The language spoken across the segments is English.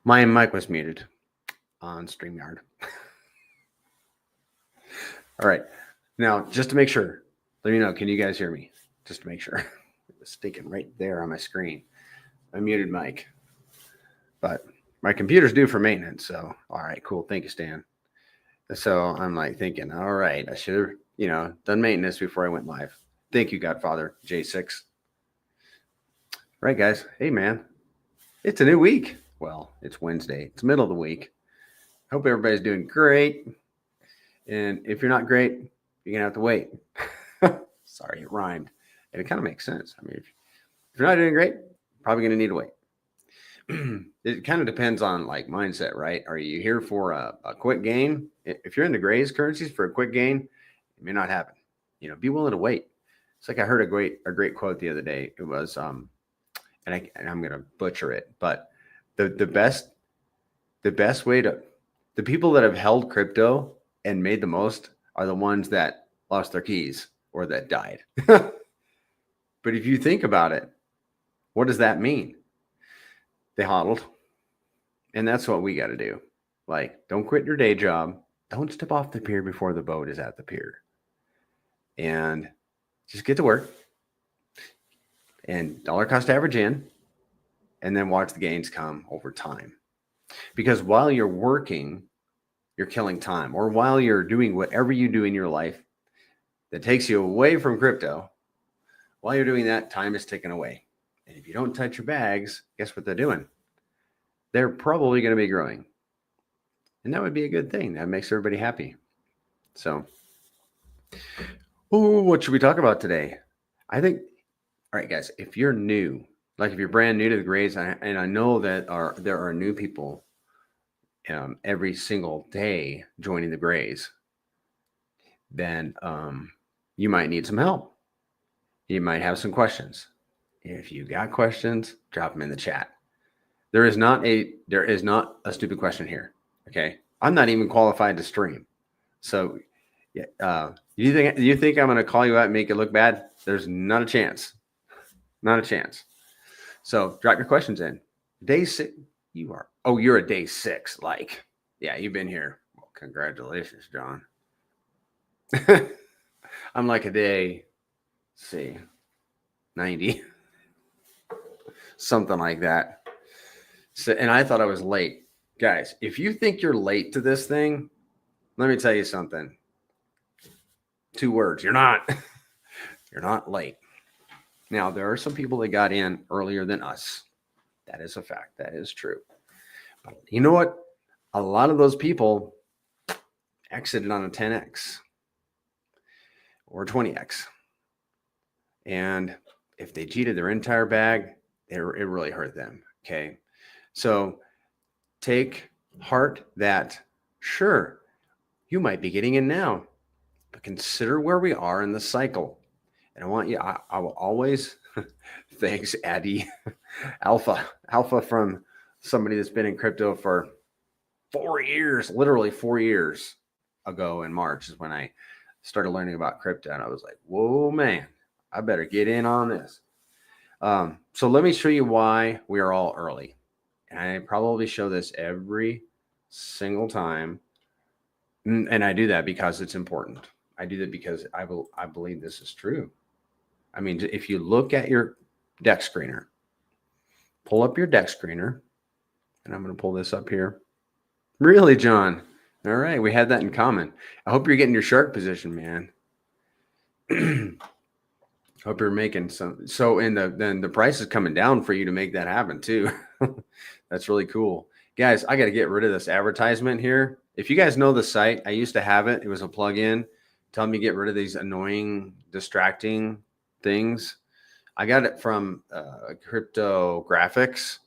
My mic was muted on StreamYard. All right. Now, just to make sure, let me know, can you guys hear me? Just to make sure. It was sticking right there on my screen. I muted mic. But my computer's due for maintenance. So, all right, cool. Thank you, Stan. So I'm like thinking, all right, I should have, done maintenance before I went live. Thank you, Godfather J6. Right, guys. Hey, man. It's a new week. Well, it's Wednesday. It's middle of the week. Hope everybody's doing great. And if you're not great, you're going to have to wait. Sorry, it rhymed. And it kind of makes sense. I mean, if you're not doing great, probably going to need to wait. It kind of depends on like mindset, right? Are you here for a quick gain? If you're into grays currencies for a quick gain, it may not happen. Be willing to wait. It's like I heard a great quote the other day. It was, and I'm going to butcher it, but the best way to, the people that have held crypto and made the most are the ones that lost their keys or that died. But if you think about it, what does that mean? They hodled. And that's what we got to do. Like, don't quit your day job. Don't step off the pier before the boat is at the pier. And just get to work and dollar cost average in, and then watch the gains come over time. Because while you're working, you're killing time. Or while you're doing whatever you do in your life that takes you away from crypto, while you're doing that, time is taken away. And if you don't touch your bags, guess what they're doing? They're probably going to be growing. And that would be a good thing. That makes everybody happy. So, what should we talk about today? I think, all right, guys, if you're new, like if you're brand new to the grades, and I know that there are new people every single day joining the grays, then you might need some help. You might have some questions. If you got questions, drop them in the chat. There is not a stupid question here. Okay, I'm not even qualified to stream. So, you think I'm going to call you out and make it look bad? There's not a chance. Not a chance. So drop your questions in. Day 6, you're a day 6. Like, yeah, you've been here. Well, congratulations, John. I'm like a day, see, 90, something like that. So, and I thought I was late. Guys, if you think you're late to this thing, let me tell you something. 2 words. You're not. You're not late. Now, there are some people that got in earlier than us. That is a fact. That is true. But you know what? A lot of those people exited on a 10x or 20x. And if they cheated their entire bag, it really hurt them. Okay. So take heart that, sure, you might be getting in now, but consider where we are in the cycle. And I want you, I will always, thanks, Addy, Alpha from somebody that's been in crypto for 4 years, literally 4 years ago in March is when I started learning about crypto. And I was like, whoa, man, I better get in on this. So let me show you why we are all early. And I probably show this every single time. And I do that because it's important. I do that because I believe this is true. I mean, if you look at your deck screener, pull up your deck screener, and I'm going to pull this up here. Really, John? All right, we had that in common. I hope you're getting your shark position, man. Hope you're making some. So, then the price is coming down for you to make that happen too. That's really cool, guys. I got to get rid of this advertisement here. If you guys know the site, I used to have it. It was a plugin. Tell me to get rid of these annoying, distracting things. I got it from Crypto Graphics.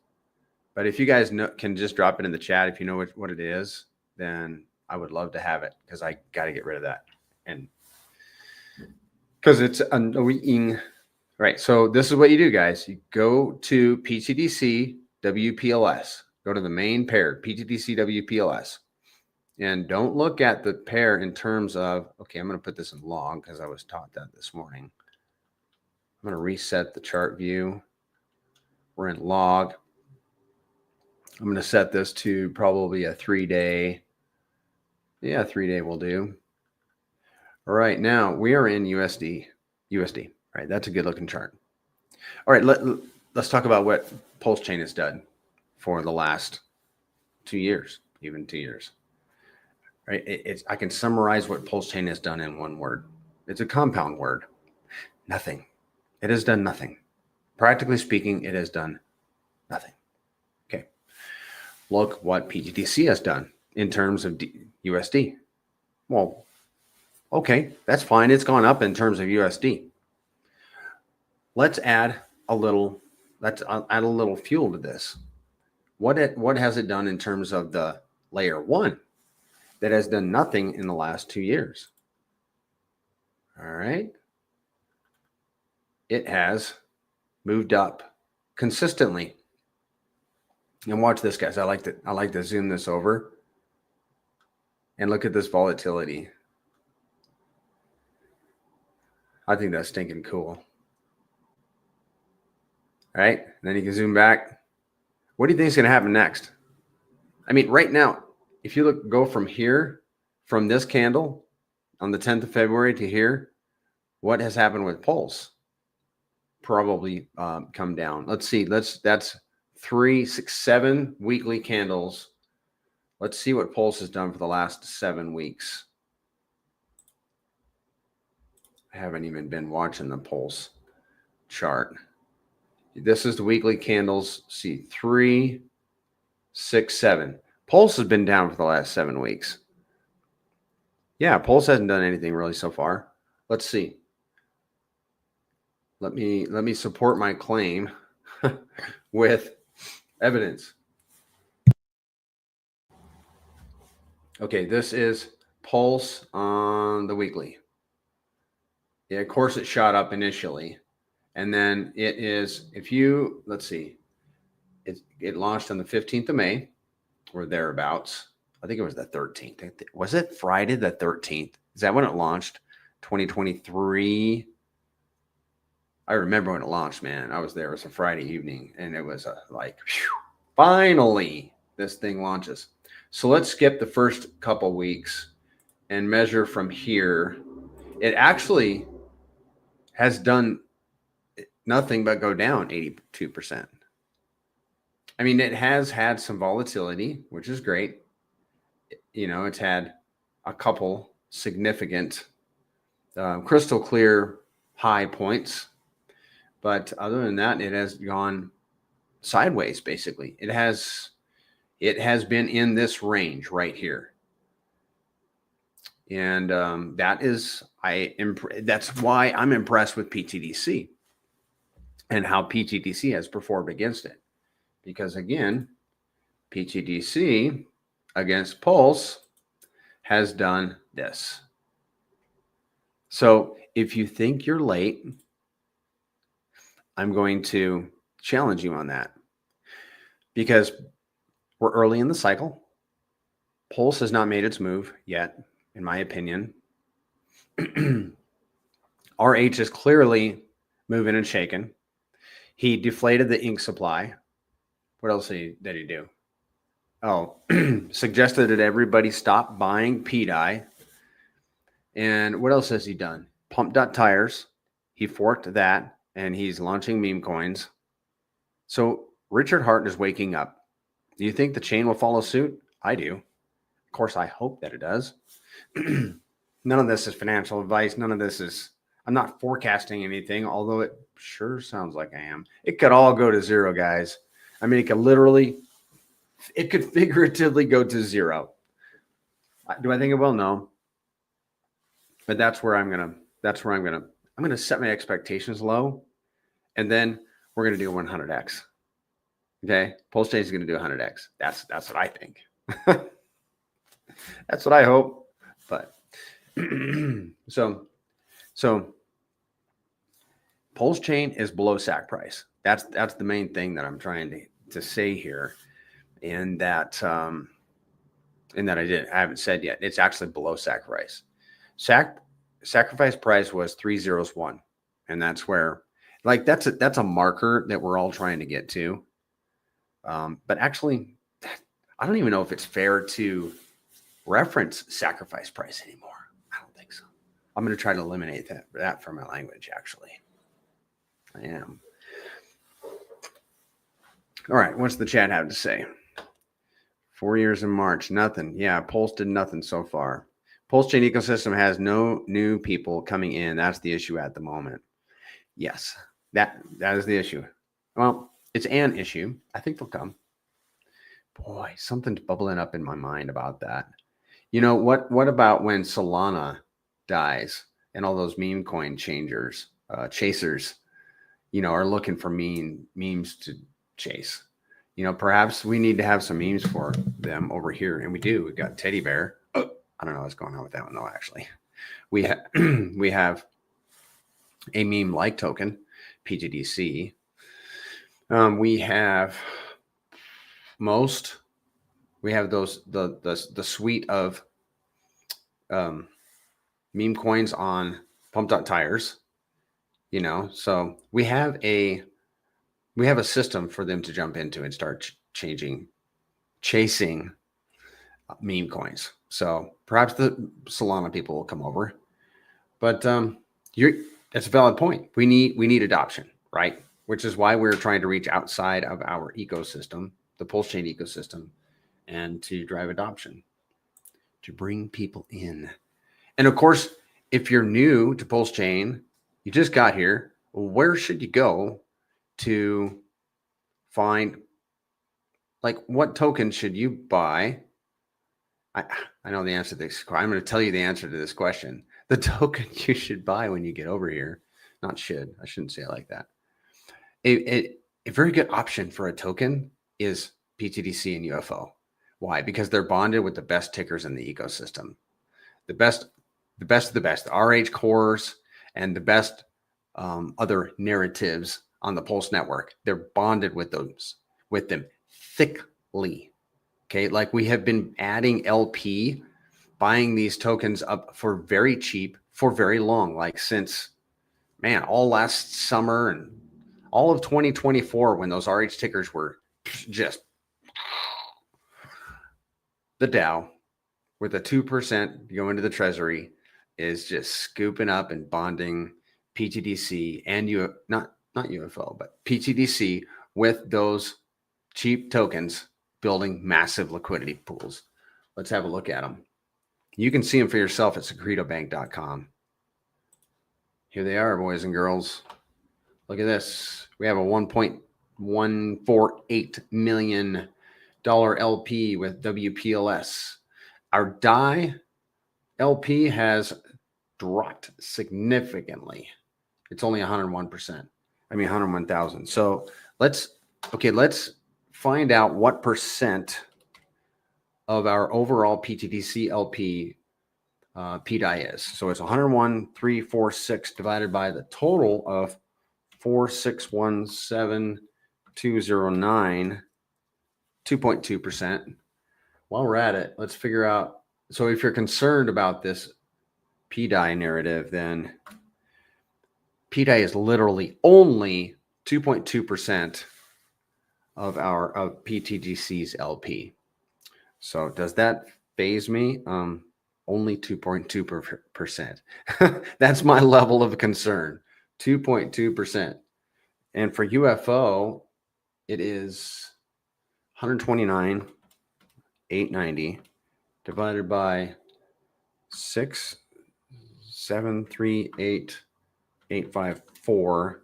But if you guys can just drop it in the chat if you know what it is, then I would love to have it because I got to get rid of that. And because it's annoying. Right. So this is what you do, guys. You go to pTGC WPLS. Go to the main pair, pTGC WPLS. And don't look at the pair in terms of, okay, I'm going to put this in log because I was taught that this morning. I'm going to reset the chart view. We're in log. I'm going to set this to probably a 3-day. Yeah, 3-day will do. All right, now we are in USD. USD, right? That's a good looking chart. All right, let's talk about what Pulse Chain has done for the last 2 years, even 2 years. Right? I can summarize what Pulse Chain has done in one word. It's a compound word. Nothing. It has done nothing. Practically speaking, it has done nothing. Okay. Look what pTGC has done in terms of USD. Well, okay, that's fine. It's gone up in terms of USD. Let's add a little. Let's add a little fuel to this. What has it done in terms of the layer one that has done nothing in the last 2 years? All right. It has moved up consistently. And watch this, guys. I like to zoom this over and look at this volatility. I think that's stinking cool. All right. And then you can zoom back. What do you think is going to happen next? I mean, right now, if you go from here, from this candle on the 10th of February to here, what has happened with Pulse? Probably come down. Let's see. That's 3, 6, 7 weekly candles. Let's see what Pulse has done for the last 7 weeks. I haven't even been watching the Pulse chart. This is the weekly candles. See, 3, 6, 7. Pulse has been down for the last 7 weeks. Yeah, Pulse hasn't done anything really so far. Let's see. Let me support my claim with evidence. Okay, this is Pulse on the weekly. Yeah, of course it shot up initially. And then it is, let's see, it launched on the 15th of May or thereabouts. I think it was the 13th. Was it Friday the 13th? Is that when it launched? 2023. I remember when it launched, man. I was there. It was a Friday evening, and it was like, whew, finally, this thing launches. So let's skip the first couple weeks and measure from here. It actually has done nothing but go down 82%. I mean, it has had some volatility, which is great. You know, it's had a couple significant crystal clear high points. But other than that, it has gone sideways, basically. It has been in this range right here. And that's why I'm impressed with pTGC and how pTGC has performed against it. Because again, pTGC against Pulse has done this. So if you think you're late, I'm going to challenge you on that because we're early in the cycle. Pulse has not made its move yet, in my opinion. RH is clearly moving and shaking. He deflated the ink supply. What else did he do? Oh, suggested that everybody stop buying PDI. And what else has he done? Pump.tires. He forked that. And he's launching meme coins. So Richard Hart is waking up. Do you think the chain will follow suit? I do. Of course, I hope that it does. None of this is financial advice. None of this is, I'm not forecasting anything, although it sure sounds like I am. It could all go to zero, guys. I mean, it could figuratively go to zero. Do I think it will? No. But I'm going to set my expectations low. And then we're going to do 100x. Okay. Pulse Chain is going to do 100x. That's what I think. That's what I hope. But so Pulse Chain is below SAC price. That's the main thing that I'm trying to say here. And that I haven't said yet. It's actually below SAC price. Sacrifice price was 301. And that's where, like, that's a marker that we're all trying to get to. But actually, I don't even know if it's fair to reference sacrifice price anymore. I don't think so. I'm going to try to eliminate that from my language, actually. I am. All right. What's the chat have to say? 4 years in March. Nothing. Yeah. Pulse did nothing so far. Pulse chain ecosystem has no new people coming in. That's the issue at the moment. Yes. That is the issue. Well, it's an issue. I think they'll come. Boy, something's bubbling up in my mind about that. You know, what about when Solana dies and all those meme coin chasers, you know, are looking for memes to chase? You know, perhaps we need to have some memes for them over here. And we do. We've got Teddy Bear. Oh, I don't know what's going on with that one, though, actually. We have a meme-like token, pTGC. We have those the suite of meme coins on pump.tires, you know, so we have a system for them to jump into and start chasing meme coins. So perhaps the Solana people will come over, but that's a valid point. We need adoption, right? Which is why we're trying to reach outside of our ecosystem, the Pulse chain ecosystem, and to drive adoption, to bring people in. And of course, if you're new to Pulse chain, you just got here, where should you go to find, like, what token should you buy? I know the answer to this. I'm going to tell you the answer to this question. The token you should buy when you get over here, I shouldn't say it like that. A very good option for a token is pTGC and UFO. Why? Because they're bonded with the best tickers in the ecosystem. The best of the best, the RH cores and the best other narratives on the Pulse network. They're bonded with them thickly. Okay. Like, we have been adding LP, buying these tokens up for very cheap for very long, like since, man, all last summer and all of 2024, when those RH tickers were just the Dow with a 2% go into the treasury is just scooping up and bonding pTGC and not UFO, but pTGC with those cheap tokens, building massive liquidity pools. Let's have a look at them. You can see them for yourself at secretobank.com. Here they are, boys and girls. Look at this. We have a $1.148 million LP with WPLS. Our DAI LP has dropped significantly. It's only 101,000. So let's find out what percent of our overall pTGC LP pDAI is. So it's 101,346 divided by the total of 4617209, 2.2%. While we're at it, let's figure out. So if you're concerned about this pDAI narrative, then pDAI is literally only 2.2% of pTGC's LP. So does that faze me? Only 2.2%. That's my level of concern. 2.2%. And for UFO, it is 129,890 divided by 6,738,854,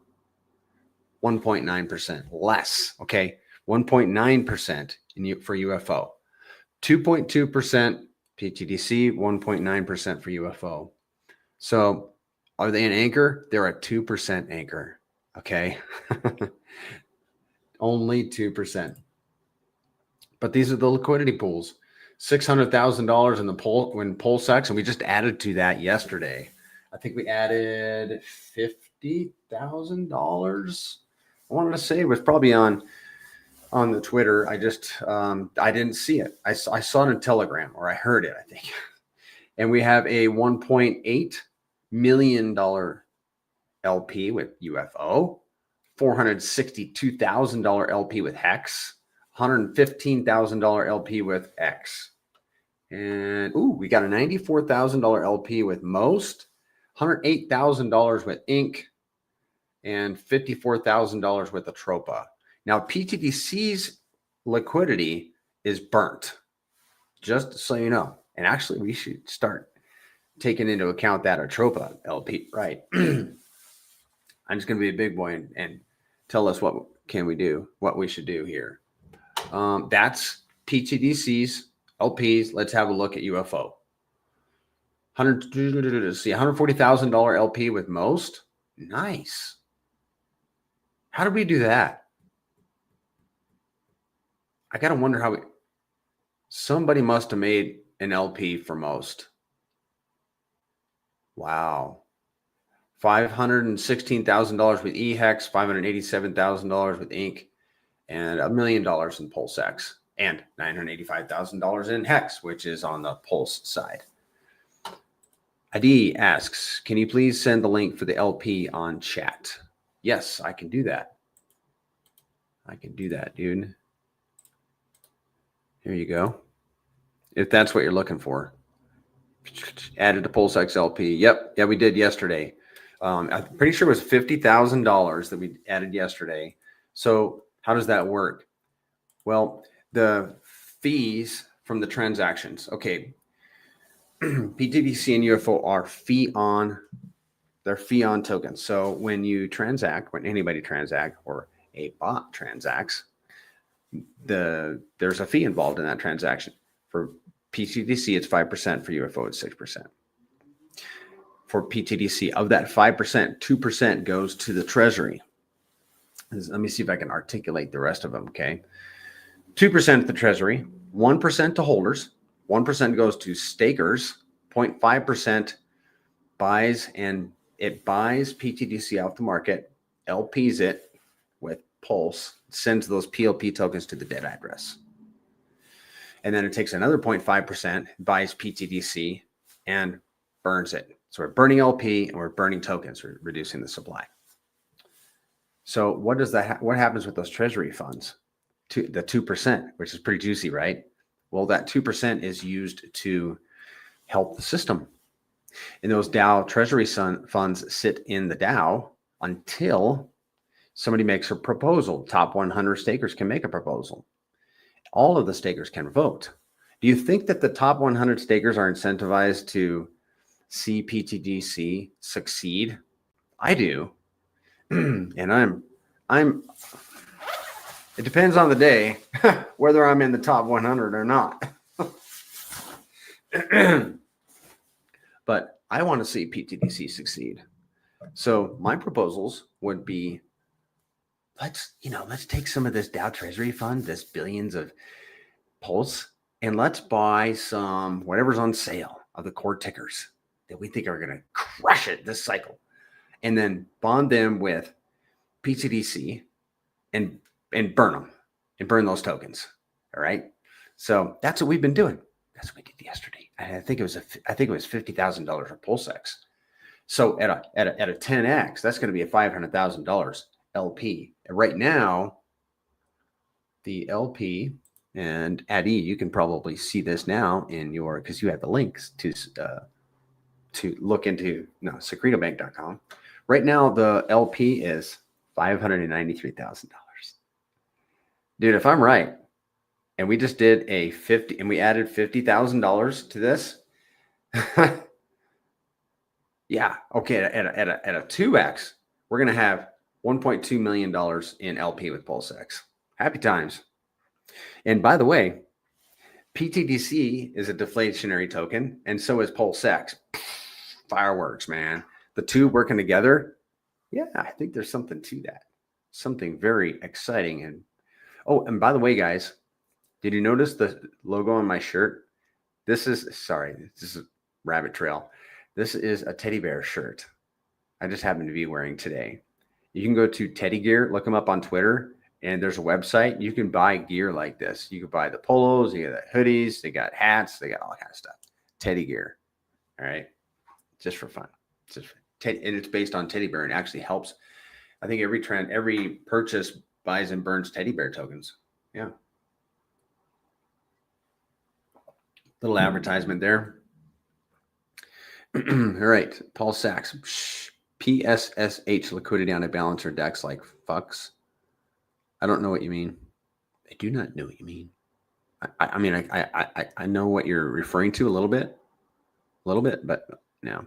1.9% less. Okay, 1.9% for UFO, 2.2% pTGC, 1.9% for UFO. So are they an anchor? They're a 2% anchor. Okay, only 2%. But these are the liquidity pools. $600,000 in the when PulseX, and we just added to that yesterday. I think we added $50,000. I wanted to say it was probably on the Twitter. I just I didn't see it. I saw it in Telegram, or I heard it, I think. And we have a $1.8 million LP with UFO, $462,000 LP with Hex, $115,000 LP with X. And we got a $94,000 LP with Most, $108,000 with Inc., and $54,000 with Atropa. Now, PTDC's liquidity is burnt, just so you know. And actually, we should start taking into account that Atropa LP, right? I'm just going to be a big boy and tell us what can we do, what we should do here. That's PTDC's LPs. Let's have a look at UFO. $140,000 LP with Most. Nice. How did we do that? I got to wonder how somebody must have made an LP for Most. Wow. $516,000 with eHex, $587,000 with Inc., and $1 million in PulseX, and $985,000 in Hex, which is on the Pulse side. Adi asks, can you please send the link for the LP on chat? Yes, I can do that. I can do that, dude. Here you go. If that's what you're looking for. Added to PulseX LP. Yep. Yeah, we did yesterday. I'm pretty sure it was $50,000 that we added yesterday. So how does that work? Well, the fees from the transactions. Okay. PTDC and UFO are they're fee on tokens. So when you transact, when anybody transact or a bot transacts, there's a fee involved in that transaction. For PTDC, it's 5%. For UFO, it's 6%. For PTDC, of that 5%, 2% goes to the treasury. Let me see if I can articulate the rest of them, okay? 2% to the treasury, 1% to holders, 1% goes to stakers, 0.5% buys, and it buys PTDC off the market, LPs it with Pulse, sends those PLP tokens to the dead address. And then it takes another 0.5%, buys PTDC, and burns it. So we're burning LP and we're burning tokens. We're reducing the supply. So what does that? What happens with those treasury funds? The 2%, which is pretty juicy, right? Well, that 2% is used to help the system. And those DAO treasury funds sit in the DAO until somebody makes a proposal. Top 100 stakers can make a proposal. All of the stakers can vote. Do you think that the top 100 stakers are incentivized to see PTDC succeed? I do. And I'm it depends on the day whether I'm in the top 100 or not. But I want to see PTDC succeed. So my proposals would be, let's take some of this DAO Treasury Fund, this billions of Pulse, and let's buy some whatever's on sale of the core tickers that we think are going to crush it this cycle, and then bond them with PTDC and burn them and burn those tokens. All right. So that's what we've been doing. That's what we did yesterday. I think it was $50,000 for PulseX. So at a 10x, that's going to be a $500,000 LP. And right now, the LP, and Adi, you can probably see this now in your, because you have the links to look into secretobank.com. Right now, the LP is $593,000. Dude, if I'm right, and we just did a 50, and we added $50,000 to this, yeah, okay, at a 2x, we're gonna have $1.2 million in LP with PulseX. Happy times. And by the way, PTDC is a deflationary token, and so is PulseX. Fireworks, man. The two working together. Yeah, I think there's something to that. Something very exciting. And by the way, guys, did you notice the logo on my shirt? This is Rabbit Trail. This is a teddy bear shirt I just happen to be wearing today. You can go to Teddy Gear, look them up on Twitter, and there's a website. You can buy gear like this. You can buy the polos, you got the hoodies, they got hats, they got all kind of stuff. Teddy Gear. All right. Just for fun. And it's based on teddy bear and actually helps. I think every purchase buys and burns teddy bear tokens. Yeah. Little advertisement there. All right. Paul Sachs. PSSH, liquidity on a balancer DEX like fucks. I don't know what you mean. I do not know what you mean. I mean, I know what you're referring to a little bit, but no.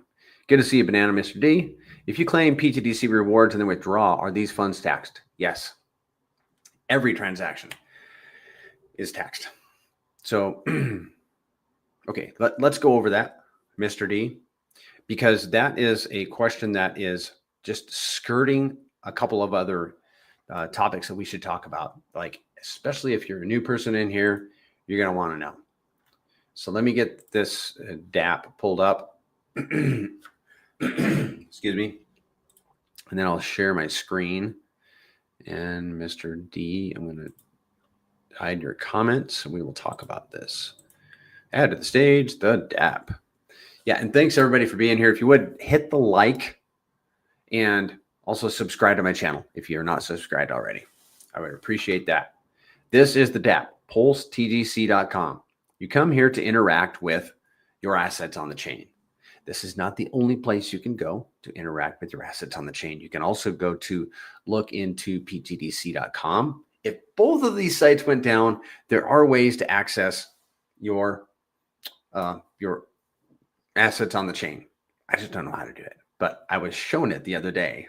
Good to see you, Banana Mr. D. If you claim pTGC rewards and then withdraw, are these funds taxed? Yes. Every transaction is taxed. So, okay, let's go over that, Mr. D, because that is a question that is just skirting a couple of other topics that we should talk about. Like, especially if you're a new person in here, you're going to want to know. So let me get this DAP pulled up. Excuse me. And then I'll share my screen. And Mr. D, I'm going to hide your comments and we will talk about this. Add to the stage, the DAP. Yeah, and thanks everybody for being here. If you would, hit the like and also subscribe to my channel if you're not subscribed already. I would appreciate that. This is the DAP, pulsetgc.com. You come here to interact with your assets on the chain. This is not the only place you can go to interact with your assets on the chain. You can also go to look into ptgc.com. If both of these sites went down, there are ways to access your assets on the chain. I just don't know how to do it, but I was shown it the other day.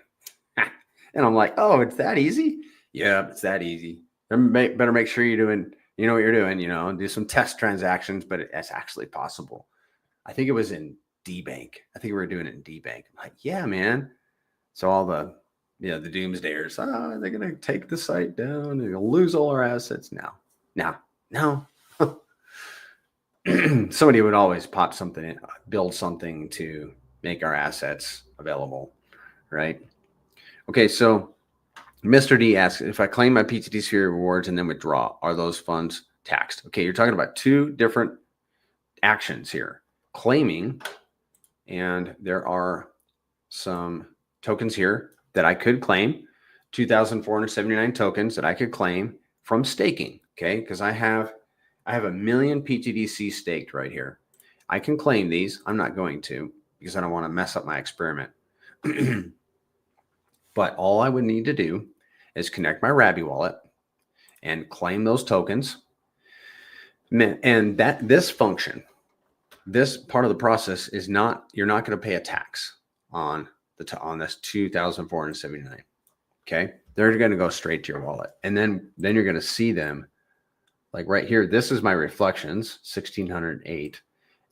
And I'm like, oh, it's that easy? Yeah, it's that easy. Better make sure you're doing, you know what you're doing, do some test transactions, but it's actually possible. I think it was in D-Bank. I think we were doing it in D-Bank. I'm like, yeah, man. So all the doomsdayers, they're going to take the site down. They're going to lose all our assets. No. Somebody would always pop something in, build something to make our assets available, right? Okay, so Mr. D asks, if I claim my pTGC rewards and then withdraw, are those funds taxed? Okay, you're talking about two different actions here. Claiming, and there are some tokens here that I could claim, 2,479 tokens that I could claim from staking, okay? Because I have 1 million pTGC staked right here. I can claim these. I'm not going to because I don't want to mess up my experiment. But all I would need to do is connect my Rabby wallet and claim those tokens. And this function, this part of the process is not, you're not going to pay a tax on this 2,479. Okay. They're going to go straight to your wallet. And then you're going to see them like right here. This is my reflections, 1,608.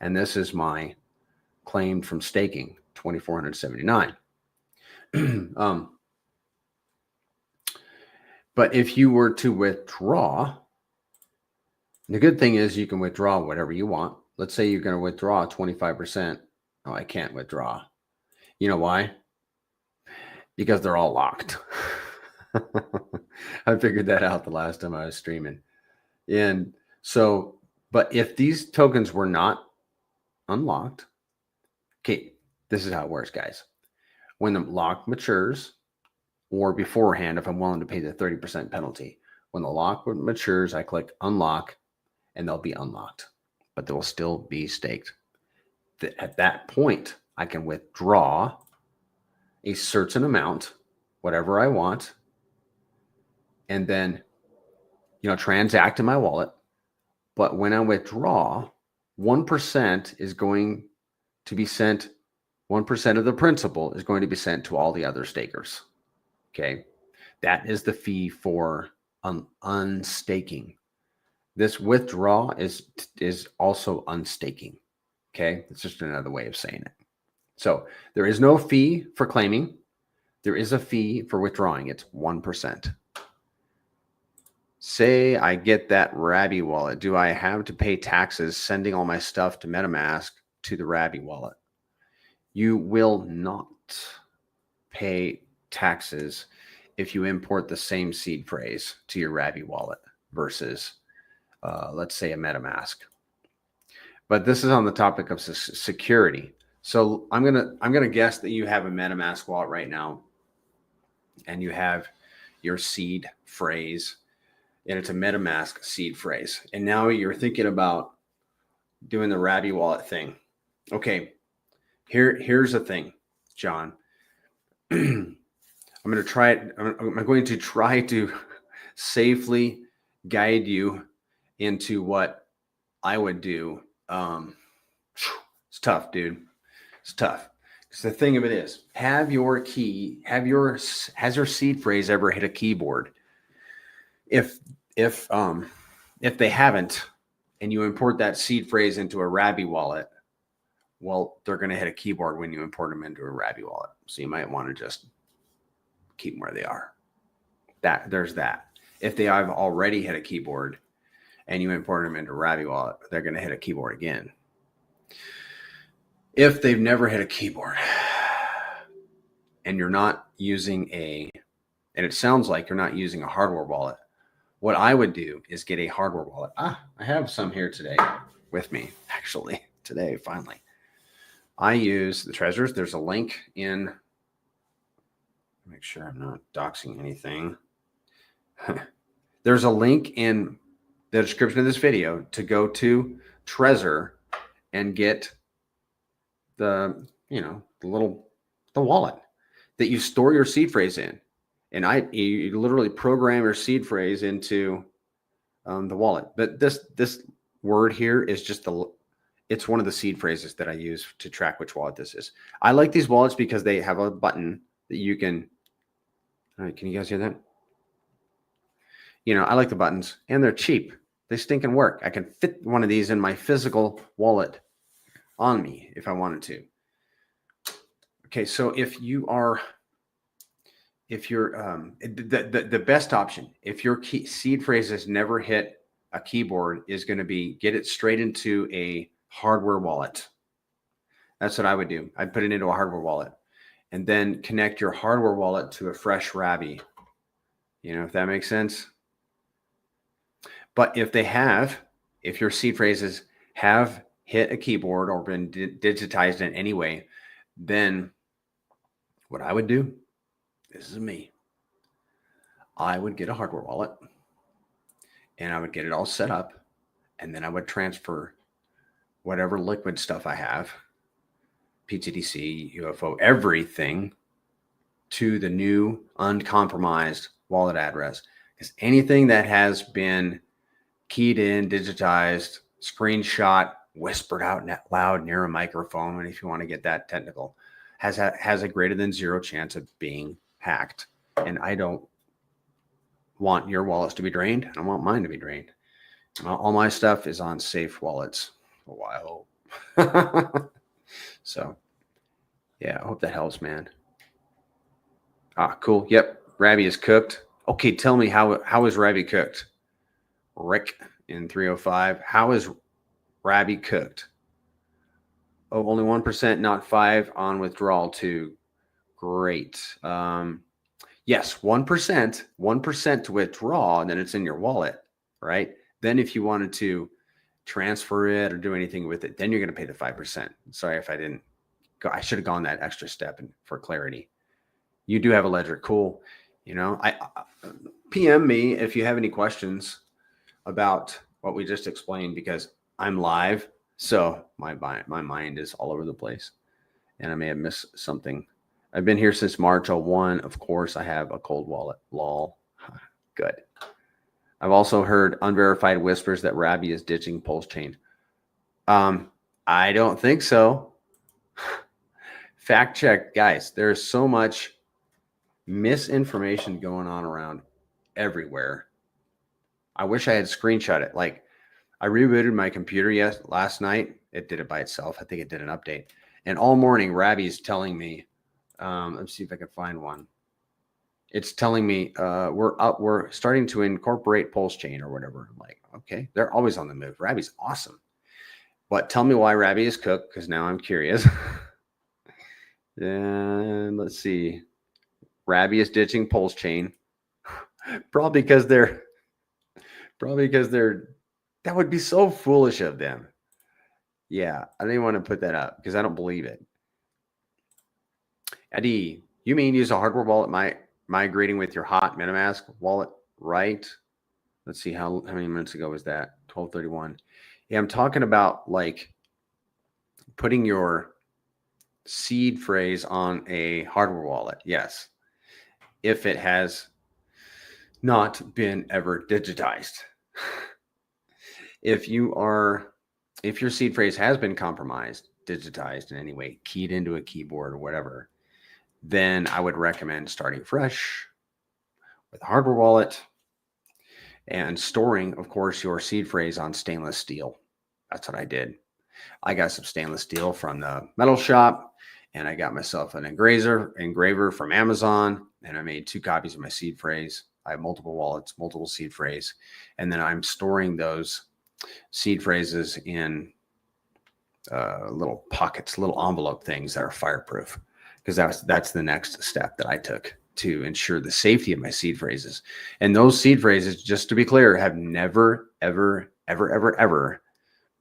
And this is my claimed from staking, 2,479. But if you were to withdraw, the good thing is you can withdraw whatever you want. Let's say you're going to withdraw 25%. Oh, I can't withdraw. You know why? Because they're all locked. I figured that out the last time I was streaming. And so, but if these tokens were not unlocked, okay, this is how it works, guys. When the lock matures, or beforehand, if I'm willing to pay the 30% penalty, when the lock matures, I click unlock and they'll be unlocked, but they'll still be staked. At that point, I can withdraw a certain amount, whatever I want, and then, transact in my wallet. But when I withdraw, 1% is going to be sent, 1% of the principal is going to be sent to all the other stakers. Okay. That is the fee for unstaking. This withdraw is also unstaking. Okay. It's just another way of saying it. So there is no fee for claiming. There is a fee for withdrawing. It's 1%. Say I get that Rabby wallet. Do I have to pay taxes sending all my stuff to MetaMask to the Rabby wallet? You will not pay taxes if you import the same seed phrase to your Rabby wallet versus, let's say, a MetaMask. But this is on the topic of security. So I'm gonna guess that you have a MetaMask wallet right now, and you have your seed phrase, and it's a MetaMask seed phrase. And now you're thinking about doing the Rabby wallet thing. Okay, here's the thing, John. I'm going to try it. I'm going to try to safely guide you into what I would do. It's tough, dude. It's tough. Because the thing of it is, has your seed phrase ever hit a keyboard? If they haven't, and you import that seed phrase into a Rabby wallet, well, they're going to hit a keyboard when you import them into a Rabby wallet. So you might want to just keep them where they are. There's that. If they have already hit a keyboard and you import them into Rabby wallet, they're going to hit a keyboard again. If they've never hit a keyboard and you're not using and it sounds like you're not using a hardware wallet, what I would do is get a hardware wallet. I have some here today with me, actually, today, finally. I use the treasures. There's a link in, make sure I'm not doxing anything. There's a link in the description of this video to go to Trezor and get the wallet that you store your seed phrase in. And you literally program your seed phrase into the wallet. But this word here is just it's one of the seed phrases that I use to track which wallet this is. I like these wallets because they have a button that you can. All right, can you guys hear that? I like the buttons, and they're cheap. They stinking work. I can fit one of these in my physical wallet on me if I wanted to. Okay, so if you're the best option, if your seed phrase has never hit a keyboard, is going to be get it straight into a hardware wallet. That's what I would do. I'd put it into a hardware wallet and then connect your hardware wallet to a fresh Rabby. If that makes sense. But if your seed phrases have hit a keyboard or been digitized in any way, then what I would do, this is me, I would get a hardware wallet and I would get it all set up, and then I would transfer whatever liquid stuff I have, pTGC, UFO, everything, to the new uncompromised wallet address. Because anything that has been keyed in, digitized, screenshot, whispered out loud near a microphone, and if you want to get that technical, has a greater than zero chance of being hacked. And I don't want your wallets to be drained. I don't want mine to be drained. All my stuff is on safe wallets. Oh, I hope. So, yeah, I hope that helps, man. Cool. Yep, Rabby is cooked. Okay, tell me how is Rabby cooked? Rick in 305. How is Rabby cooked? Oh, only 1%, not 5 on withdrawal too. Great. Yes, 1% to withdraw, and then it's in your wallet, right? Then if you wanted to transfer it or do anything with it, then you're going to pay the 5%. Sorry if I didn't go. I should have gone that extra step for clarity. You do have a ledger. Cool. I PM me if you have any questions about what we just explained, because I'm live. So my mind is all over the place and I may have missed something. I've been here since March 01. Of course, I have a cold wallet. Lol. Good. I've also heard unverified whispers that Rabby is ditching Pulse Chain. I don't think so. Fact check, guys. There's so much misinformation going on around everywhere. I wish I had screenshot it. Like, I rebooted my computer last night. It did it by itself. I think it did an update. And all morning, Rabby's telling me, let's see if I can find one. It's telling me we're starting to incorporate Pulse Chain or whatever. I'm like, okay, they're always on the move. Rabby's awesome. But tell me why Rabby is cooked, because now I'm curious. And let's see. Rabby is ditching Pulse Chain. Probably because they're that would be so foolish of them. Yeah, I didn't want to put that up because I don't believe it. Eddie, you mean use a hardware wallet migrating with your hot MetaMask wallet, right? Let's see how many minutes ago was that? 12:31. Yeah, I'm talking about like putting your seed phrase on a hardware wallet. Yes. If it has not been ever digitized. If your seed phrase has been compromised, digitized in any way, keyed into a keyboard or whatever, then I would recommend starting fresh with a hardware wallet and storing, of course, your seed phrase on stainless steel. That's what I did. I got some stainless steel from the metal shop, and I got myself an engraver from Amazon, and I made 2 copies of my seed phrase. I have multiple wallets, multiple seed phrase, and then I'm storing those seed phrases in little pockets, little envelope things that are fireproof, because that's the next step that I took to ensure the safety of my seed phrases. And those seed phrases, just to be clear, have never, ever, ever, ever, ever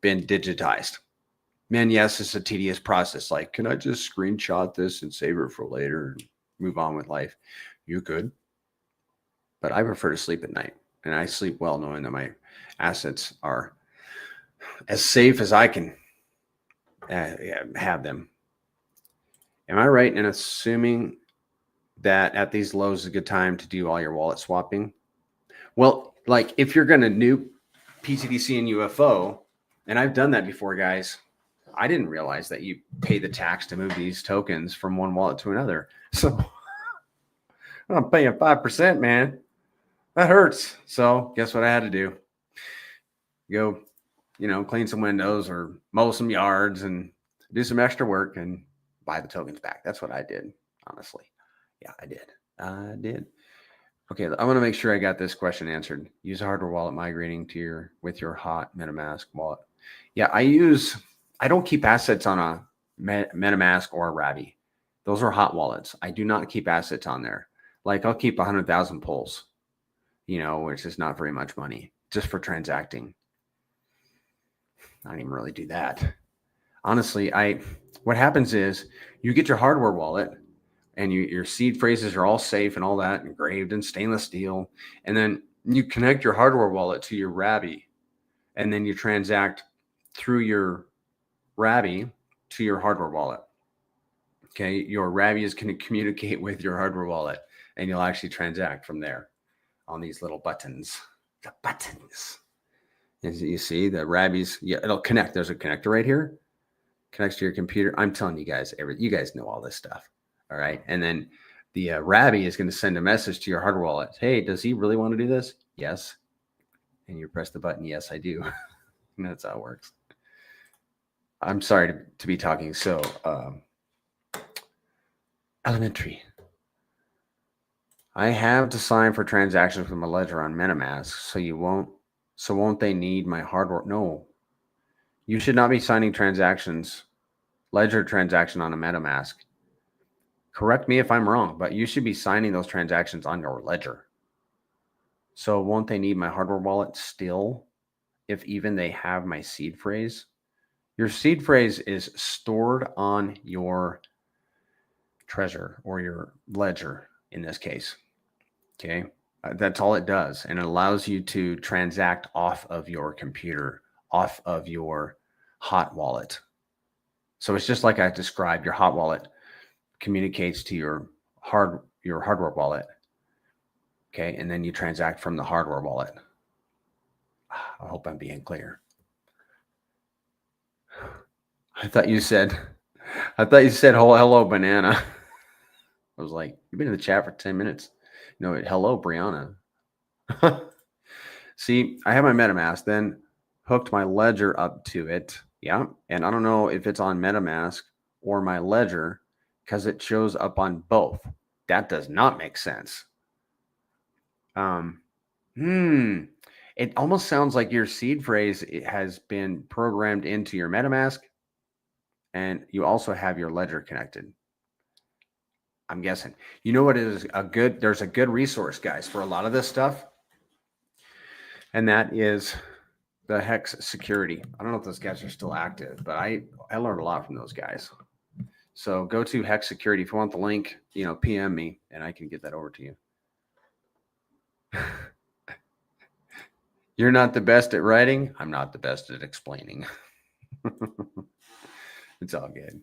been digitized. Man, yes, it's a tedious process. Like, can I just screenshot this and save it for later and move on with life? You could, but I prefer to sleep at night, and I sleep well knowing that my assets are as safe as I can have them. Am I right in assuming that at these lows is a good time to do all your wallet swapping? Well, like if you're going to nuke pTGC and UFO, and I've done that before, guys. I didn't realize that you pay the tax to move these tokens from one wallet to another. So I'm paying 5%, man. That hurts. So guess what I had to do? Go, clean some windows or mow some yards and do some extra work and buy the tokens back. That's what I did, honestly. Yeah, I did. Okay, I want to make sure I got this question answered. Use a hardware wallet migrating with your hot MetaMask wallet. Yeah, I don't keep assets on a MetaMask or a Ravi. Those are hot wallets. I do not keep assets on there. Like I'll keep 100,000 pulls, which is not very much money just for transacting. I don't even really do that. Honestly, what happens is you get your hardware wallet and your seed phrases are all safe and all that, engraved in stainless steel. And then you connect your hardware wallet to your Ravi, and then you transact through your Ravi to your hardware wallet. Okay, your Ravi is going to communicate with your hardware wallet, and you'll actually transact from there on these little buttons. The buttons. As you see, the Ravi's, it'll connect. There's a connector right here. Connects to your computer. I'm telling you guys, you guys know all this stuff. All right. And then the Ravi is going to send a message to your hardware wallet. Hey, does he really want to do this? Yes. And you press the button. Yes, I do. And that's how it works. I'm sorry to be talking so elementary. I have to sign for transactions with my ledger on MetaMask, so won't they need my hardware? No. You should not be signing ledger transaction on a MetaMask. Correct me if I'm wrong, but you should be signing those transactions on your ledger. So won't they need my hardware wallet still, if even they have my seed phrase? Your seed phrase is stored on your treasure or your ledger in this case. Okay. That's all it does. And it allows you to transact off of your computer, off of your hot wallet. So it's just like I described, your hot wallet communicates to your hardware wallet. Okay. And then you transact from the hardware wallet. I hope I'm being clear. I thought you said hello, banana. I was like, you've been in the chat for 10 minutes. No, hello, Brianna. See, I have my MetaMask, then hooked my ledger up to it. Yeah. And I don't know if it's on MetaMask or my ledger because it shows up on both. That does not make sense. It almost sounds like your seed phrase has been programmed into your MetaMask, and you also have your ledger connected. I'm guessing. You know what is there's a good resource, guys, for a lot of this stuff, and that is the Hex Security. I don't know if those guys are still active, but I learned a lot from those guys. So go to Hex Security. If you want the link, PM me, and I can get that over to you. You're not the best at writing. I'm not the best at explaining. It's all good.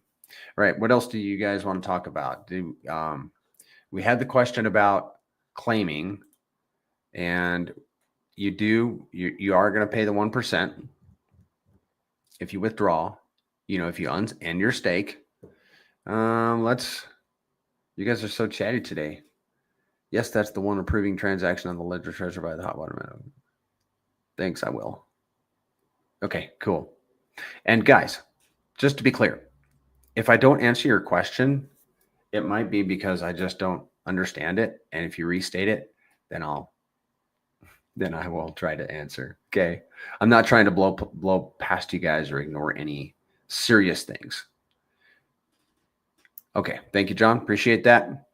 All right. What else do you guys want to talk about? We had the question about claiming, and you are going to pay the 1% if you withdraw. If you end your stake. You guys are so chatty today. Yes, that's the one approving transaction on the ledger treasured by the hot water meadow. Thanks, I will. Okay, cool. And guys, just to be clear, if I don't answer your question, it might be because I just don't understand it. And if you restate it, then I will try to answer. Okay. I'm not trying to blow past you guys or ignore any serious things. Okay. Thank you, John. Appreciate that.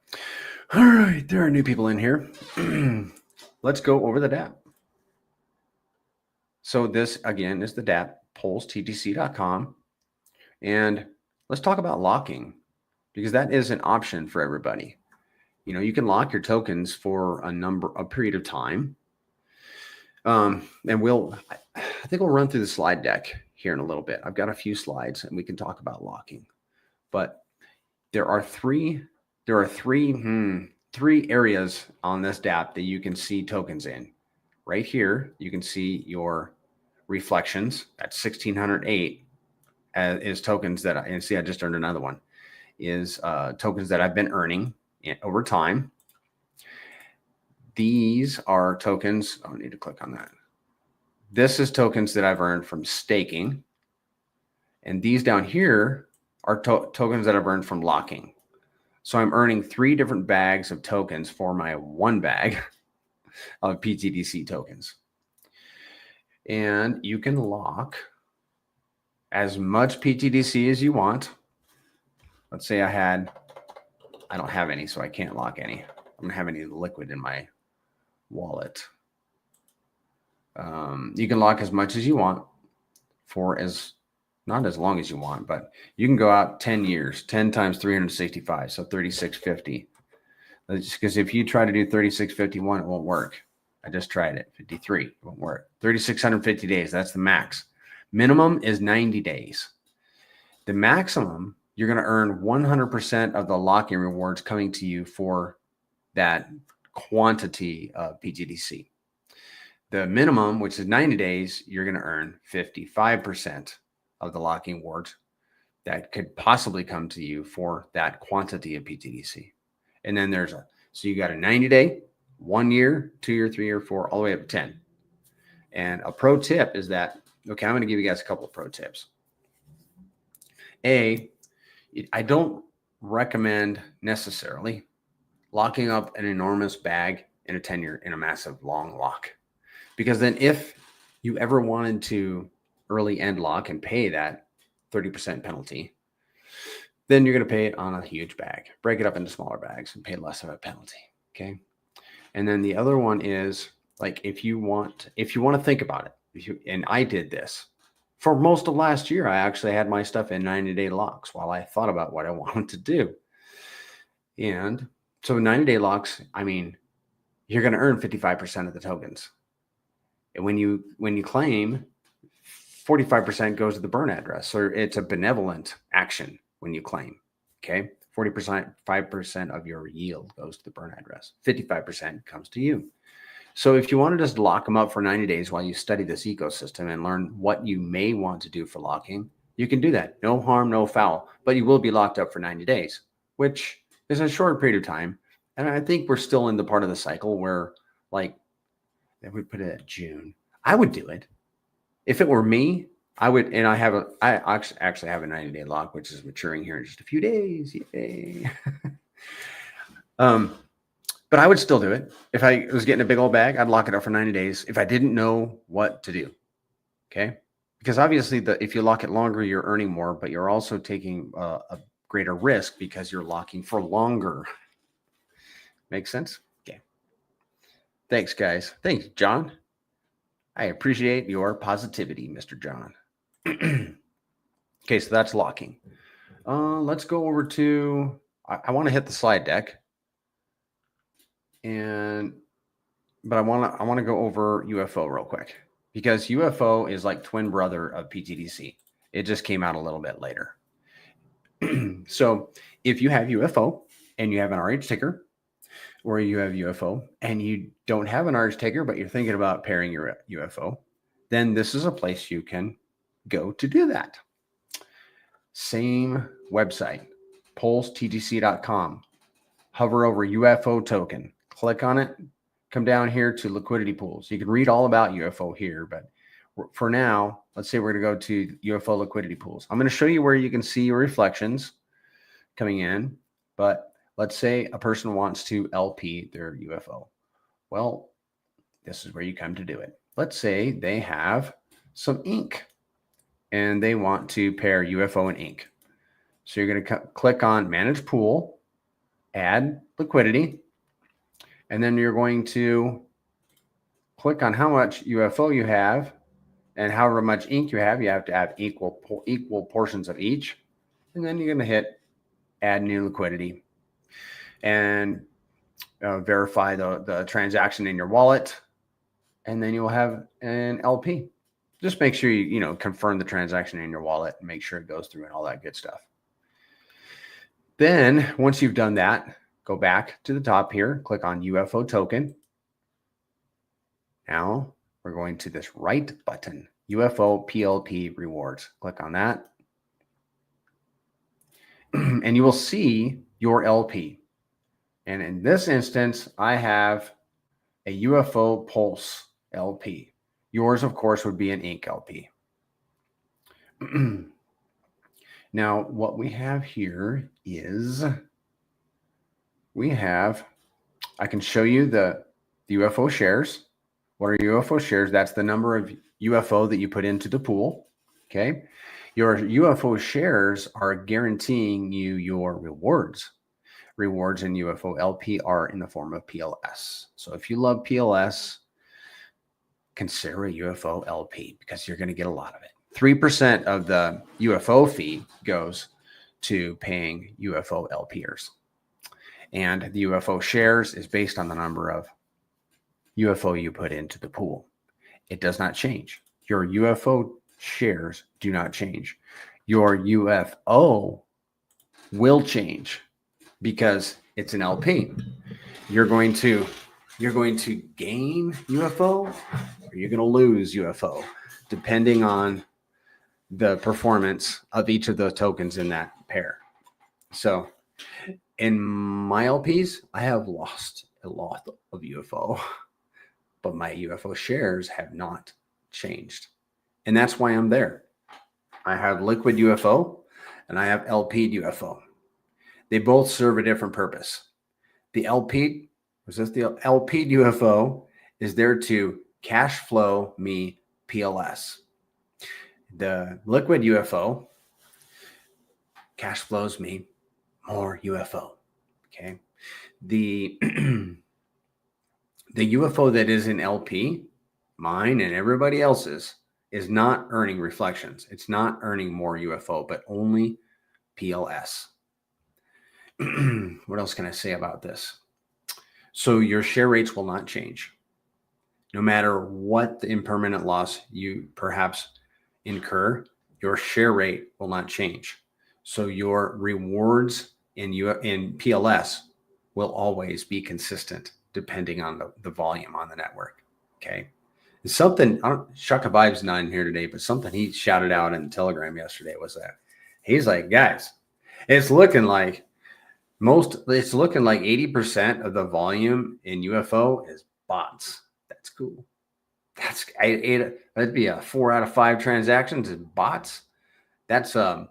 All right. There are new people in here. Let's go over the DApp. So this, again, is the DApp, PulseTGC.com. And let's talk about locking, because that is an option for everybody. You can lock your tokens for a period of time. And I think we'll run through the slide deck here in a little bit. I've got a few slides and we can talk about locking, but there are three areas on this DApp that you can see tokens in. Right here, you can see your reflections at 1608 is tokens that I just earned another one, is tokens that I've been earning over time. These are tokens. I need to click on that. This is tokens that I've earned from staking. And these down here are tokens that I've earned from locking. So I'm earning 3 different bags of tokens for my 1 bag of pTGC tokens. And you can lock as much pTGC as you want. Let's say I don't have any, so I can't lock any. I don't have any liquid in my wallet. You can lock as much as you want for not as long as you want, but you can go out 10 years, 10 times 365, so 3650. Because if you try to do 3651, it won't work. I just tried it. 53, it won't work. 3650 days, that's the max. Minimum is 90 days. The maximum, you're going to earn 100% of the locking rewards coming to you for that quantity of pTGC. The minimum, which is 90 days, you're going to earn 55% of the locking rewards that could possibly come to you for that quantity of pTGC. And then so you got a 90-day, 1 year, 2 year, 3 year, 4, all the way up to 10. And a pro tip is that, okay, I'm going to give you guys a couple of pro tips. I don't recommend necessarily locking up an enormous bag in a 10-year in a massive long lock. Because then if you ever wanted to early end lock and pay that 30% penalty, then you're going to pay it on a huge bag. Break it up into smaller bags and pay less of a penalty. Okay. And then the other one is, like, if you want to think about it, and I did this for most of last year, I actually had my stuff in 90-day locks while I thought about what I wanted to do. And so 90-day locks, I mean, you're going to earn 55% of the tokens. And when you claim, 45% goes to the burn address. So it's a benevolent action when you claim. Okay. 5% of your yield goes to the burn address. 55% comes to you. So if you want to just lock them up for 90 days while you study this ecosystem and learn what you may want to do for locking, you can do that. No harm, no foul, but you will be locked up for 90 days, which is a short period of time. And I think we're still in the part of the cycle where, like, if we put it at June, I would do it. If it were me, I would, and I actually have a 90-day lock, which is maturing here in just a few days. Yay. But I would still do it. If I was getting a big old bag, I'd lock it up for 90 days if I didn't know what to do. Okay. Because obviously if you lock it longer, you're earning more, but you're also taking a greater risk because you're locking for longer. Make sense? Okay. Thanks, guys. Thanks, John. I appreciate your positivity, Mr. John. Okay, so that's locking. Let's go over to, I want to hit the slide deck. But I want to go over UFO real quick. because UFO is like twin brother of pTGC. It just came out a little bit later. So if you have UFO and you have an RH ticker, or you have UFO and you don't have an RH ticker, but you're thinking about pairing your UFO, then this is a place you can go to do that. Same website, pulsetgc.com. Hover over UFO token, click on it, come down here to liquidity pools. You can read all about UFO here, but for now, let's say we're going to go to UFO liquidity pools. I'm going to show you where you can see your reflections coming in, but let's say a person wants to LP their UFO. Well, this is where you come to do it. Let's say they have some ink and they want to pair UFO and ink. So you're going to click on Manage Pool, Add Liquidity, and then you're going to click on how much UFO you have and however much ink you have. You have to have equal portions of each. And then you're going to hit Add New Liquidity and verify the transaction in your wallet. And then you'll have an LP. Just make sure you confirm the transaction in your wallet and make sure it goes through and all that good stuff. Then once you've done that, go back to the top here, click on UFO token. Now we're going to this right button, UFO PLP rewards. Click on that. And you will see your LP. And in this instance, I have a UFO Pulse LP. Yours, of course, would be an ink LP. Now, what we have here is I can show you the UFO shares. What are UFO shares? That's the number of UFO that you put into the pool. Okay. Your UFO shares are guaranteeing you your rewards. Rewards in UFO LP are in the form of PLS. So if you love PLS, consider a UFO LP because you're going to get a lot of it. 3% of the UFO fee goes to paying UFO LPers. And the UFO shares is based on the number of UFO you put into the pool. It does not change. Your UFO shares do not change. Your UFO will change because it's an LP. You're going to gain UFO or you're going to lose UFO depending on the performance of each of the tokens in that pair. So in my LPs, I have lost a lot of UFO, but my UFO shares have not changed. And that's why I'm there. I have liquid UFO and I have LP'd UFO. They both serve a different purpose. The LP'd UFO is there to cash flow me PLS. The liquid UFO cash flows me more UFO. Okay. The UFO that is in LP, mine and everybody else's, is not earning reflections. It's not earning more UFO, but only PLS. What else can I say about this? So your share rates will not change. No matter what the impermanent loss you perhaps incur, your share rate will not change. So your rewards in PLS will always be consistent depending on the volume on the network. Okay. Something, Shaka Vibe's not in here today, but something he shouted out in the Telegram yesterday was that he's like, guys, it's looking like 80% of the volume in UFO is bots. That's cool. That'd be a 4 out of 5 transactions is bots. That's 80,000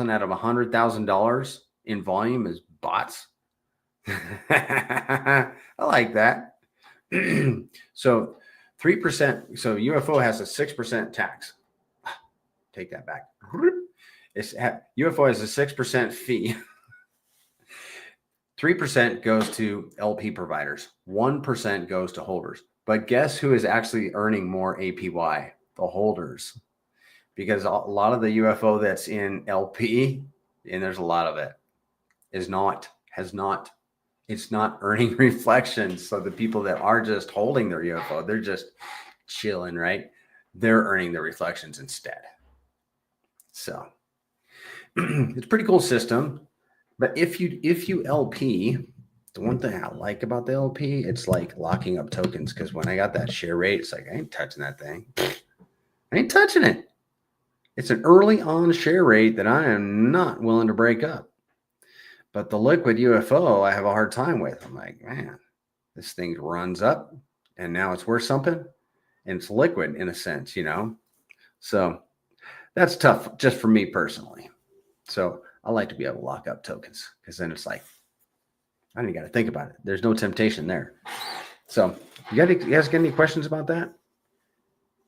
out of $100,000 in volume is bots. I like that. So 3%. So UFO has a 6% tax. Take that back. UFO has a 6% fee. 3% goes to LP providers. 1% goes to holders. But guess who is actually earning more APY? The holders. Because a lot of the UFO that's in LP, and there's a lot of it, has not it's not earning reflections. So the people that are just holding their UFO, they're just chilling, right? They're earning the reflections instead. So it's a pretty cool system. But if you LP, the one thing I like about the LP, it's like locking up tokens. Because when I got that share rate, it's like I ain't touching that thing. I ain't touching it. It's an early on share rate that I am not willing to break up. But the liquid UFO, I have a hard time with. I'm like, man, this thing runs up and now it's worth something. And it's liquid in a sense, you know? So that's tough just for me personally. So I like to be able to lock up tokens because then it's like, I don't even got to think about it. There's no temptation there. So you guys got any questions about that?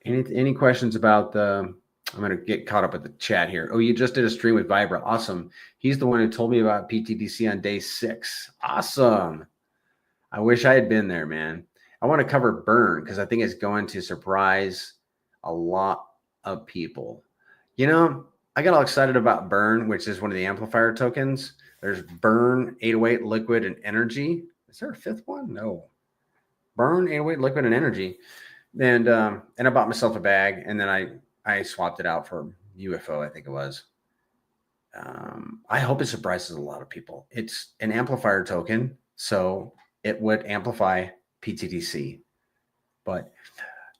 Any questions about the, I'm going to get caught up with the chat here. Oh, you just did a stream with Vibra. Awesome. He's the one who told me about pTGC on day 6. Awesome. I wish I had been there, man. I want to cover burn because I think it's going to surprise a lot of people. You know, I got all excited about burn, which is one of the amplifier tokens. There's burn, 808, liquid, and energy. Is there a 5th one? No. Burn, 808, liquid, and energy. And I bought myself a bag, and then I swapped it out for UFO, I think it was. I hope it surprises a lot of people. It's an amplifier token, so it would amplify pTGC. But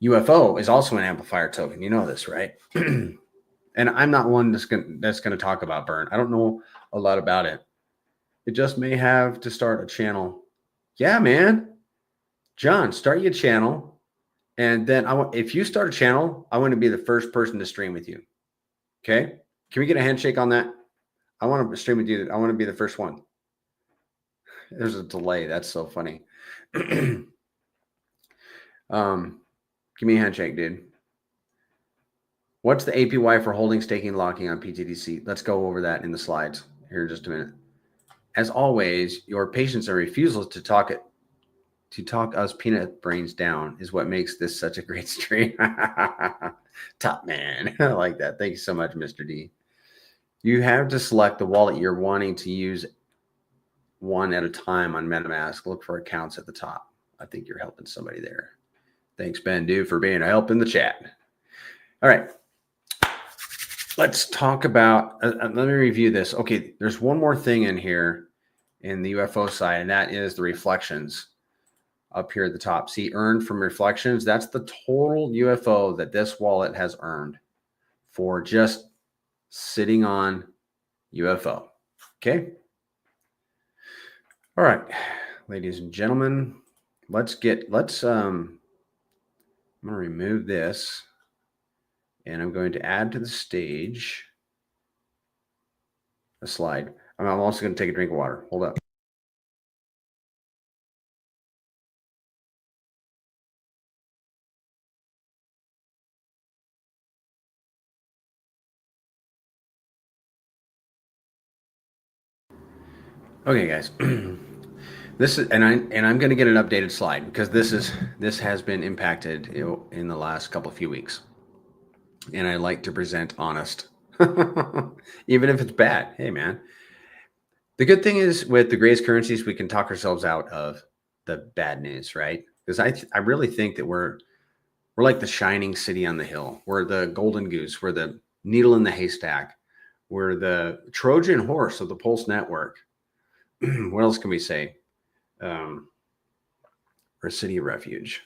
UFO is also an amplifier token. You know this, right? And I'm not one that's going to talk about burn. I don't know a lot about it. It just may have to start a channel. Yeah, man. John, start your channel. And then if you start a channel, I want to be the first person to stream with you. Okay. Can we get a handshake on that? I want to stream with you. I want to be the first one. There's a delay. That's so funny. Give me a handshake, dude. What's the APY for holding, staking, locking on pTGC? Let's go over that in the slides here in just a minute. As always, your patience and refusal to talk us peanut brains down is what makes this such a great stream. Top man. I like that. Thank you so much, Mr. D. You have to select the wallet you're wanting to use one at a time on MetaMask. Look for accounts at the top. I think you're helping somebody there. Thanks, Ben Du, for being a help in the chat. All right. Let's talk about, let me review this. Okay, there's one more thing in here in the UFO side, and that is the reflections up here at the top. See, earned from reflections. That's the total UFO that this wallet has earned for just sitting on UFO. Okay. All right, ladies and gentlemen, I'm going to remove this and I'm going to add to the stage a slide. I'm also going to take a drink of water. Hold up. Okay, guys. This is, and I'm going to get an updated slide because this has been impacted in the last few weeks, and I like to present honest, even if it's bad. Hey, man. The good thing is with the Grace currencies, we can talk ourselves out of the bad news, right? Because I really think that we're like the shining city on the hill. We're the golden goose. We're the needle in the haystack. We're the Trojan horse of the Pulse network. What else can we say? Or a city of refuge.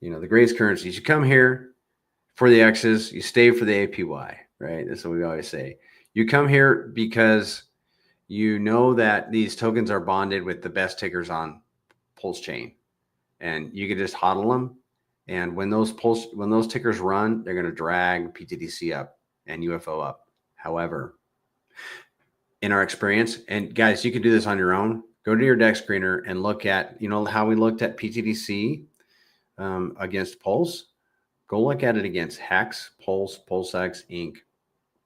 You know, the Grace currencies. You come here for the X's, you stay for the APY, right? That's what we always say. You come here because you know that these tokens are bonded with the best tickers on Pulse chain, and you can just hodl them. And when those tickers run, they're going to drag pTGC up and UFO up. However, in our experience, and guys, you can do this on your own. Go to your deck screener and look at, you know, how we looked at pTGC against Pulse. Go look at it against Hex, Pulse, PulseX, Inc.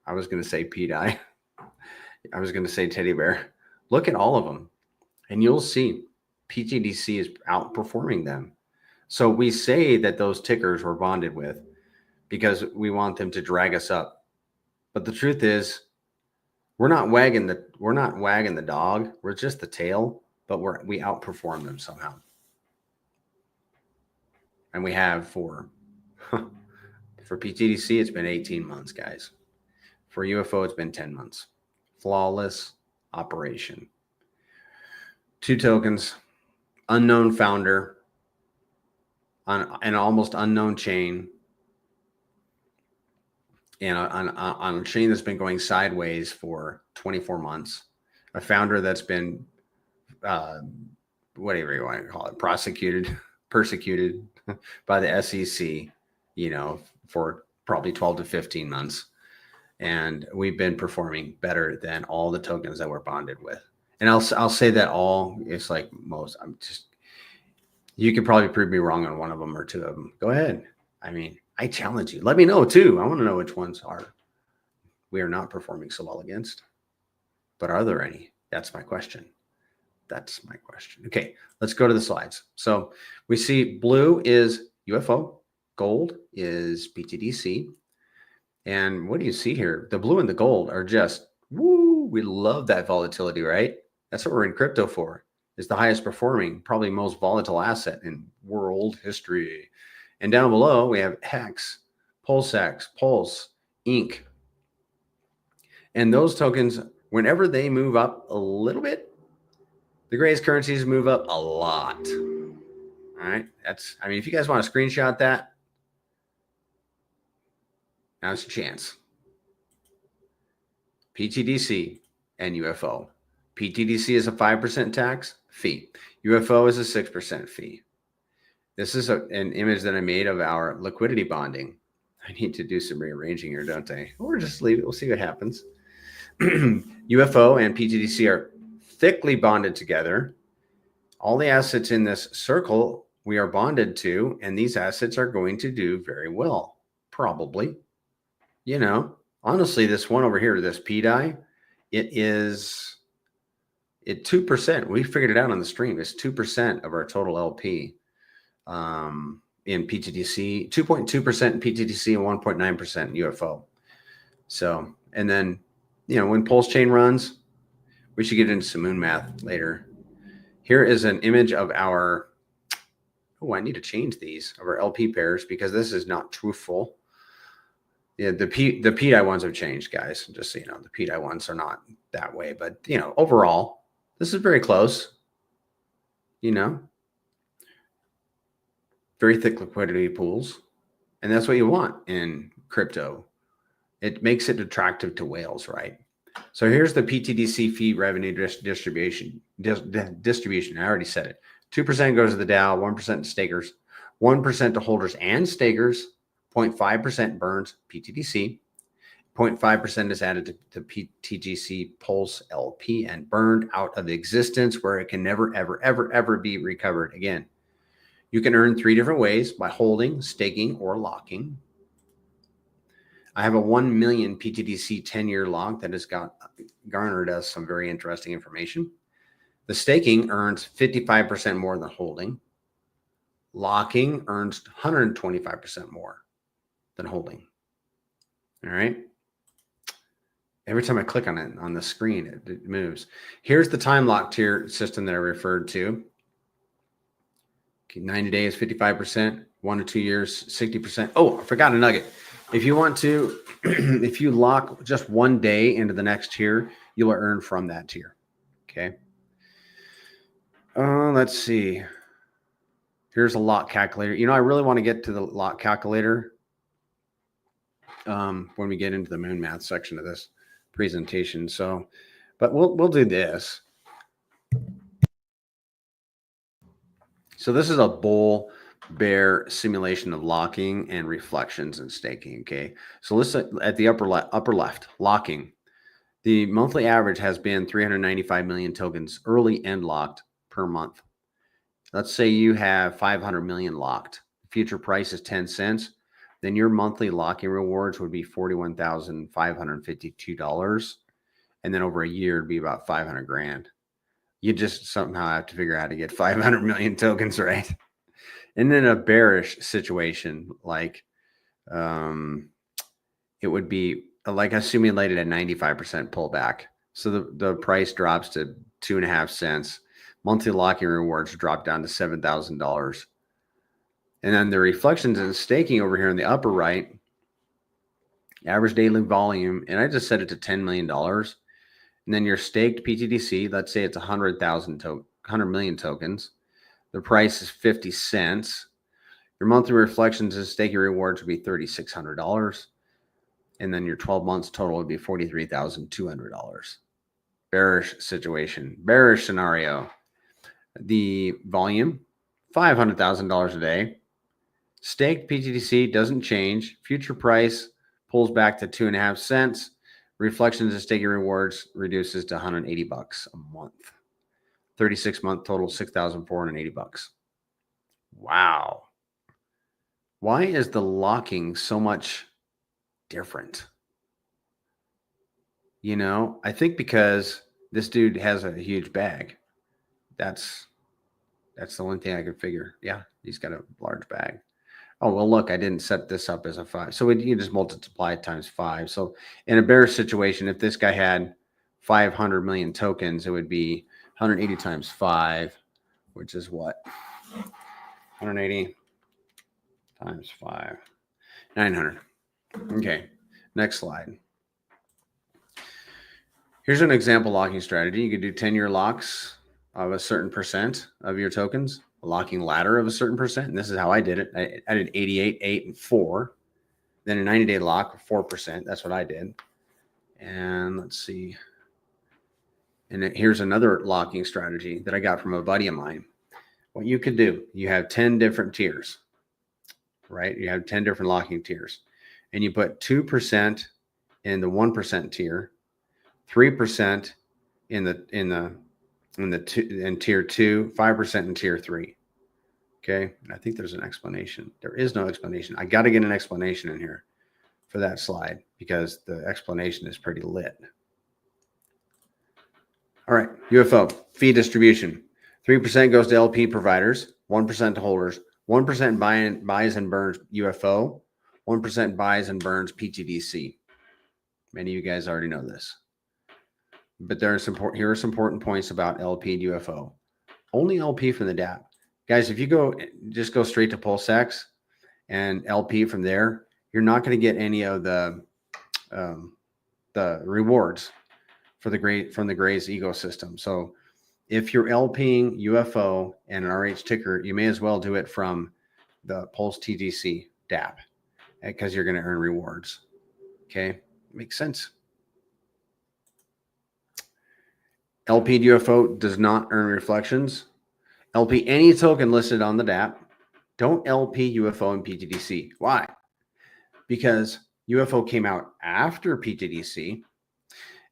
I was going to say PDI. I was going to say Teddy Bear. Look at all of them, and you'll see pTGC is outperforming them. So we say that those tickers were bonded with because we want them to drag us up. But the truth is, we're not wagging the dog. We're just the tail. but we outperform them somehow. And we have for pTGC, it's been 18 months, guys. For UFO, it's been 10 months. Flawless operation. 2 tokens, unknown founder on an almost unknown chain, and on a chain that's been going sideways for 24 months. A founder that's been, whatever you want to call it, persecuted by the SEC, for probably 12 to 15 months. And we've been performing better than all the tokens that we're bonded with. And I'll say that all, it's like most, you could probably prove me wrong on one of them or 2 of them. Go ahead. I mean, I challenge you. Let me know too. I want to know which ones we are not performing so well against. But are there any? That's my question. Okay, let's go to the slides. So we see blue is UFO, gold is pTGC. And what do you see here? The blue and the gold are just, woo, we love that volatility, right? That's what we're in crypto for. It's the highest performing, probably most volatile asset in world history. And down below, we have Hex, PulseX, Pulse, Inc. And those tokens, whenever they move up a little bit, the greatest currencies move up a lot. All right. If you guys want to screenshot that, now's your chance. pTGC and UFO. pTGC is a 5% tax fee. UFO is a 6% fee. This is an image that I made of our liquidity bonding. I need to do some rearranging here, don't I? Or just leave it. We'll see what happens. UFO and pTGC are thickly bonded together. All the assets in this circle we are bonded to, and these assets are going to do very well, probably. Honestly, this one over here, this PDI, it's 2%. We figured it out on the stream. It's 2% of our total LP in pTGC, 2.2% in pTGC and 1.9% in UFO. So, and then, when Pulse Chain runs, we should get into some moon math later. Here is an image of our, I need to change these, of our LP pairs because this is not truthful. Yeah, the PDI ones have changed, guys. Just so you know, the PDI ones are not that way. But, overall, this is very close. Very thick liquidity pools. And that's what you want in crypto. It makes it attractive to whales, right? So here's the pTGC fee revenue distribution. I already said it. 2% goes to the DAO, 1% to stakers, 1% to holders and stakers, 0.5% burns pTGC, 0.5% is added to pTGC Pulse LP and burned out of existence where it can never, ever, ever, ever be recovered again. You can earn 3 different ways: by holding, staking, or locking. I have a 1 million pTGC 10-year lock that has garnered us some very interesting information. The staking earns 55% more than holding. Locking earns 125% more than holding. All right. Every time I click on it on the screen, it moves. Here's the time lock tier system that I referred to. Okay, 90 days, 55%, 1 to 2 years, 60%. Oh, I forgot a nugget. If you want to, if you lock just 1 day into the next tier, you'll earn from that tier. Okay. Let's see. Here's a lock calculator. I really want to get to the lock calculator when we get into the moon math section of this presentation. So, but we'll do this. So this is a bull bear simulation of locking and reflections and staking. Okay. So listen at the upper left, locking. The monthly average has been 395 million tokens early and locked per month. Let's say you have 500 million locked. Future price is 10 cents. Then your monthly locking rewards would be $41,552. And then over a year, it'd be about 500 grand. You just somehow have to figure out how to get 500 million tokens, right? And then a bearish situation, like it would be like I simulated a 95% pullback. So the price drops to 2.5 cents. Monthly locking rewards dropped down to $7,000. And then the reflections and staking over here in the upper right, average daily volume, and I just set it to $10 million. And then your staked pTGC, let's say it's 100 million tokens. The price is 50 cents. Your monthly reflections and staking rewards would be $3,600. And then your 12 months total would be $43,200. Bearish situation, bearish scenario. The volume, $500,000 a day. Staked pTGC doesn't change. Future price pulls back to 2.5 cents. Reflections and staking rewards reduces to $180 a month. 36-month total, $6,480. Wow. Why is the locking so much different? You know, I think because this dude has a huge bag. That's the only thing I could figure. Yeah, he's got a large bag. Oh, well, look, I didn't set this up as a 5. So you just multiply it times 5. So in a bearish situation, if this guy had 500 million tokens, it would be 180 times 5, which is what? 180 times 5. 900. Okay, next slide. Here's an example locking strategy. You could do 10-year locks of a certain percent of your tokens, a locking ladder of a certain percent. And this is how I did it. I did 88, 8, and 4. Then a 90-day lock of 4%. That's what I did. And let's see. And here's another locking strategy that I got from a buddy of mine. What you could do, you have 10 different tiers, right? You have 10 different locking tiers. And you put 2% in the 1% tier, 3% in tier 2, 5% in tier 3. Okay. And I think there's an explanation. There is no explanation. I got to get an explanation in here for that slide because the explanation is pretty lit. All right. UFO fee distribution. 3% goes to LP providers, 1% to holders, 1% buys and burns UFO, 1% buys and burns pTGC. Many of you guys already know this. But here are some important points about LP and UFO. Only LP from the DApp. Guys, if you just go straight to PulseX and LP from there, you're not going to get any of the rewards from the Grays ecosystem. So if you're LPing UFO and an RH ticker, you may as well do it from the pTGC DApp because you're going to earn rewards. Okay, makes sense. LP UFO does not earn reflections. LP any token listed on the DApp. Don't LP UFO and pTGC. Why? Because UFO came out after pTGC.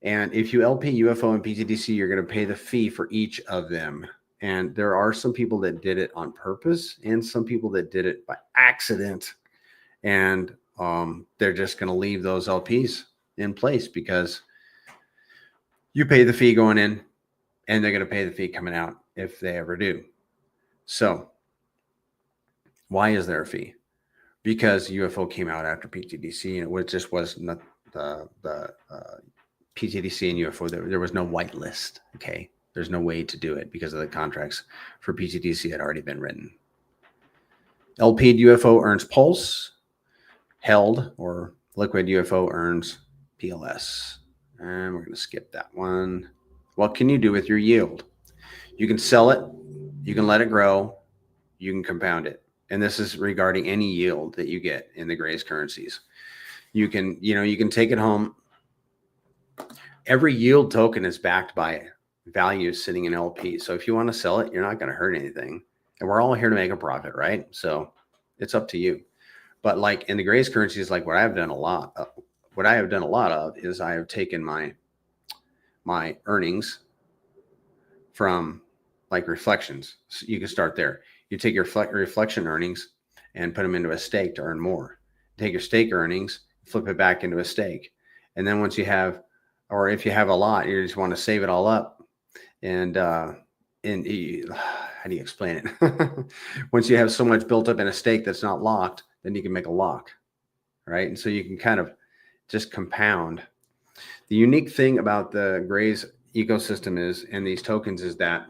And if you LP UFO and pTGC, you're going to pay the fee for each of them. And there are some people that did it on purpose and some people that did it by accident. And they're just going to leave those LPs in place because you pay the fee going in and they're going to pay the fee coming out if they ever do. So why is there a fee? Because UFO came out after pTGC and it just was not the pTGC and UFO. There was no whitelist. Okay. There's no way to do it because of the contracts for pTGC had already been written. LP UFO earns Pulse. Held or liquid UFO earns PLS. And we're going to skip that one. What can you do with your yield? You can sell it. You can let it grow. You can compound it. And this is regarding any yield that you get in the Grays currencies. You can take it home. Every yield token is backed by value sitting in LP. So if you want to sell it, you're not going to hurt anything. And we're all here to make a profit, right? So it's up to you. But like in the Grays currencies, like what I have done a lot of is I have taken my earnings from like reflections. So you can start there. You take your reflection earnings and put them into a stake to earn more. Take your stake earnings, flip it back into a stake. And then once you have, or if you have a lot, you just want to save it all up. And how do you explain it? Once you have so much built up in a stake that's not locked, then you can make a lock, right? And so you can kind of just compound. The unique thing about the Grays ecosystem is, and these tokens is that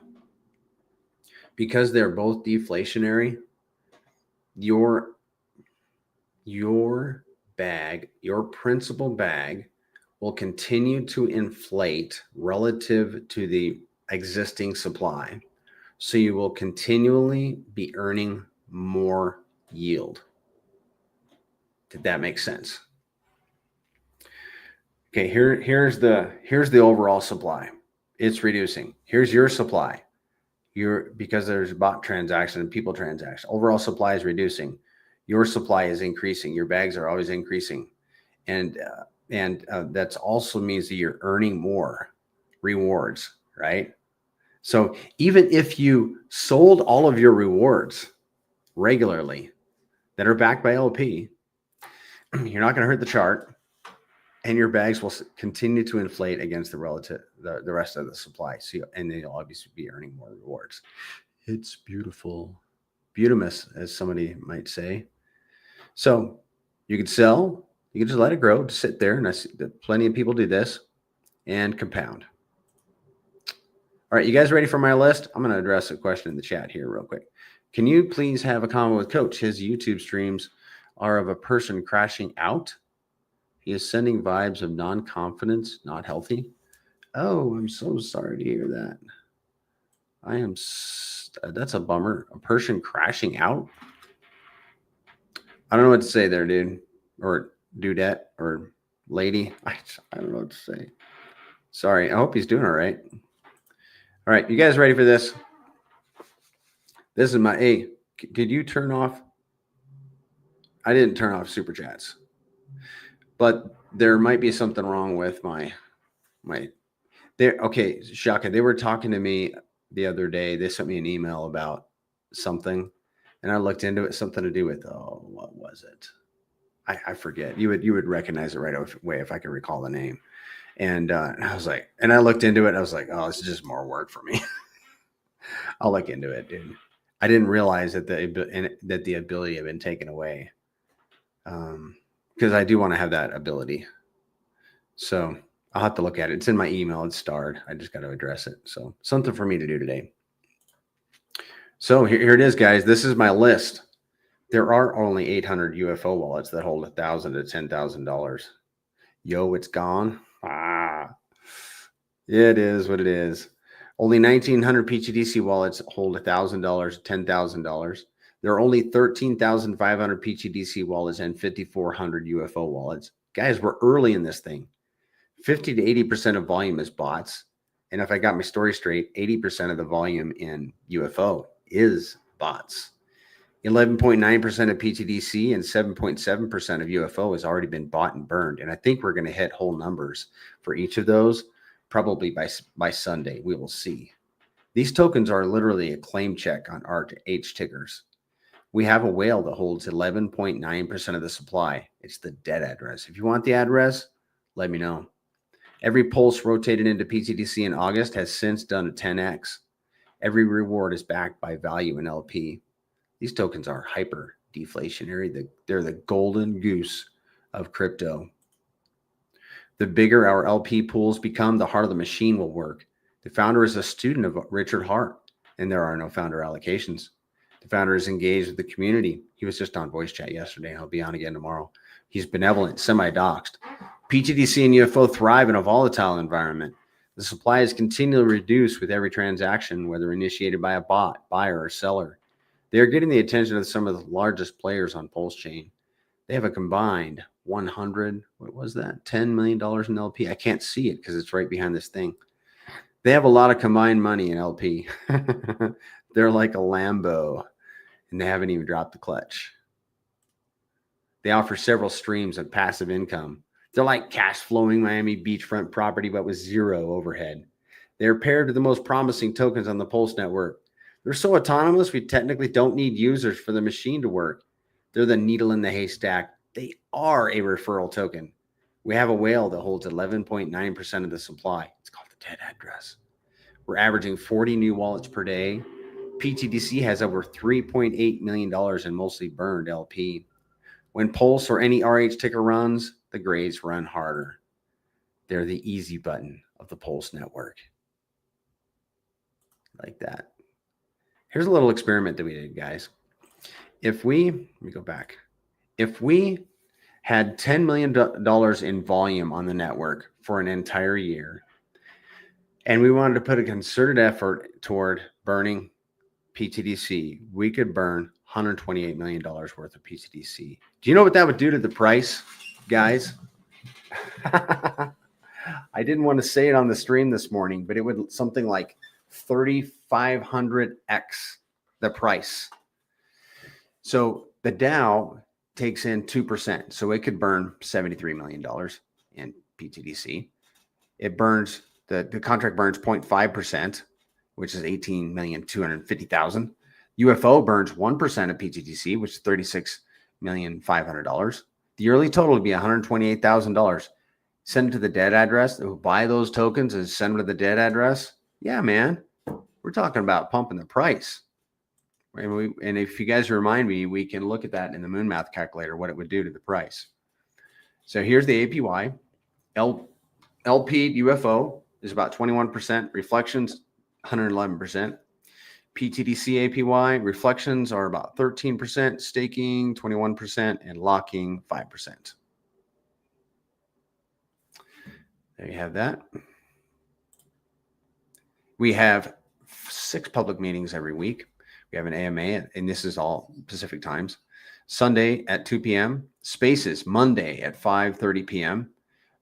because they're both deflationary, your bag, your principal bag, will continue to inflate relative to the existing supply. So you will continually be earning more yield. Did that make sense? Okay, here's the overall supply. It's reducing. Here's your supply. Because there's bot transaction and people transaction. Overall supply is reducing. Your supply is increasing. Your bags are always increasing, and that's also means that you're earning more rewards, right? So even if you sold all of your rewards regularly that are backed by LP, you're not going to hurt the chart, and your bags will continue to inflate against the rest of the supply. So and then you'll obviously be earning more rewards. It's beautiful, beautimous, as somebody might say. So you could sell, you can just let it grow, just sit there, and I see that plenty of people do this, and compound. All right, you guys ready for my list? I'm going to address a question in the chat here real quick. Can you please have a comment with Coach? His YouTube streams are of a person crashing out. He is sending vibes of non-confidence, not healthy. Oh, I'm so sorry to hear that. That's a bummer. A person crashing out? I don't know what to say there, dude, or dudette, or lady. I don't know what to say. Sorry. I hope he's doing all right. All right, you guys ready for this? This is my, hey, could you turn off? I didn't turn off super chats, but there might be something wrong with my there. Okay, Shaka, they were talking to me the other day. They sent me an email about something, and I looked into it. Something to do with, oh, what was it? I forget. You would recognize it right away if I could recall the name. And I was like, and I looked into it. And I was like, oh, this is just more work for me. I'll look into it, dude. I didn't realize that the ability had been taken away, because I do want to have that ability. So I'll have to look at it. It's in my email. It's starred. I just got to address it. So something for me to do today. So here it is, guys. This is my list. There are only 800 UFO wallets that hold $1,000 to $10,000. Yo, it's gone. It is what it is. Only 1,900 pTGC wallets hold $1,000 to $10,000. There are only 13,500 pTGC wallets and 5,400 UFO wallets. Guys, we're early in this thing. 50 to 80% of volume is bots. And if I got my story straight, 80% of the volume in UFO is bots. 11.9% of pTGC and 7.7% of UFO has already been bought and burned. And I think we're going to hit whole numbers for each of those probably by Sunday. We will see. These tokens are literally a claim check on our H tickers. We have a whale that holds 11.9% of the supply. It's the dead address. If you want the address, let me know. Every pulse rotated into pTGC in August has since done a 10x. Every reward is backed by value in LP. These tokens are hyper deflationary. They're the golden goose of crypto. The bigger our LP pools become, the harder the machine will work. The founder is a student of Richard Hart, and there are no founder allocations. The founder is engaged with the community. He was just on voice chat yesterday. He'll be on again tomorrow. He's benevolent, semi-doxed. pTGC and UFO thrive in a volatile environment. The supply is continually reduced with every transaction, whether initiated by a bot, buyer, or seller. They are getting the attention of some of the largest players on Pulse Chain. They have a combined $10 million in LP. I can't see it because it's right behind this thing. They have a lot of combined money in LP. They're like a Lambo, and they haven't even dropped the clutch. They offer several streams of passive income. They're like cash flowing Miami beachfront property, but with zero overhead. They're paired to the most promising tokens on the Pulse network. They're so autonomous, we technically don't need users for the machine to work. They're the needle in the haystack. They are a referral token. We have a whale that holds 11.9% of the supply. It's called the dead address. We're averaging 40 new wallets per day. pTGC has over $3.8 million in mostly burned LP. When Pulse or any RH ticker runs, the grades run harder. They're the easy button of the Pulse network. Like that. Here's a little experiment that we did, guys. Let me go back. If we had $10 million in volume on the network for an entire year, and we wanted to put a concerted effort toward burning pTGC, we could burn $128 million worth of pTGC. Do you know what that would do to the price, guys? I didn't want to say it on the stream this morning, but it would something like 3,500x the price. So the Dow takes in 2%. So it could burn $73 million in pTGC. It burns, the contract burns 0.5%, which is 18,250,000. UFO burns 1% of pTGC, which is $36,500,000. The yearly total would be $128,000. Send it to the dead address. Who buy those tokens and send them to the dead address. Yeah, man, we're talking about pumping the price. And if you guys remind me, we can look at that in the moon math calculator, what it would do to the price. So here's the APY. LP UFO is about 21%. Reflections, 111%. pTGC APY, reflections are about 13%. Staking, 21%. And locking, 5%. There you have that. We have 6 public meetings every week. We have an AMA, and this is all Pacific times. Sunday at 2 p.m. Spaces, Monday at 5:30 p.m.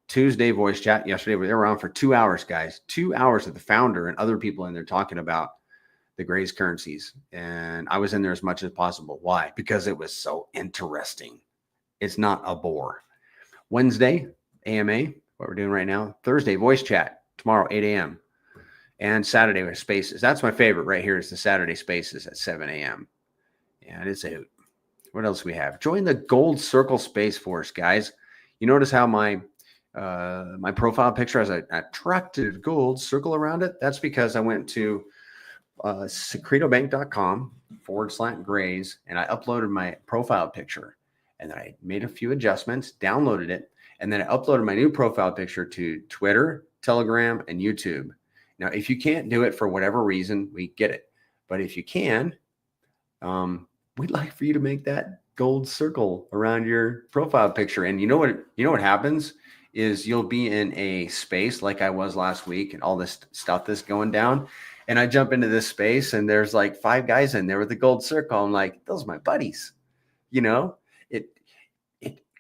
Tuesday, voice chat. Yesterday, they were on for 2 hours, guys. 2 hours with the founder and other people in there talking about the Gray's currencies. And I was in there as much as possible. Why? Because it was so interesting. It's not a bore. Wednesday, AMA, what we're doing right now. Thursday, voice chat. Tomorrow, 8 a.m. And Saturday with Spaces. That's my favorite right here is the Saturday Spaces at 7 a.m. And it's a hoot. What else we have? Join the Gold Circle Space Force, guys. You notice how my profile picture has an attractive gold circle around it? That's because I went to secretobank.com/grays and I uploaded my profile picture. And then I made a few adjustments, downloaded it, and then I uploaded my new profile picture to Twitter, Telegram, and YouTube. Now, if you can't do it for whatever reason, we get it. But if you can, we'd like for you to make that gold circle around your profile picture. And you know what happens is you'll be in a space like I was last week and all this stuff that's going down. And I jump into this space and there's like 5 guys in there with a gold circle. I'm like, those are my buddies. You know, it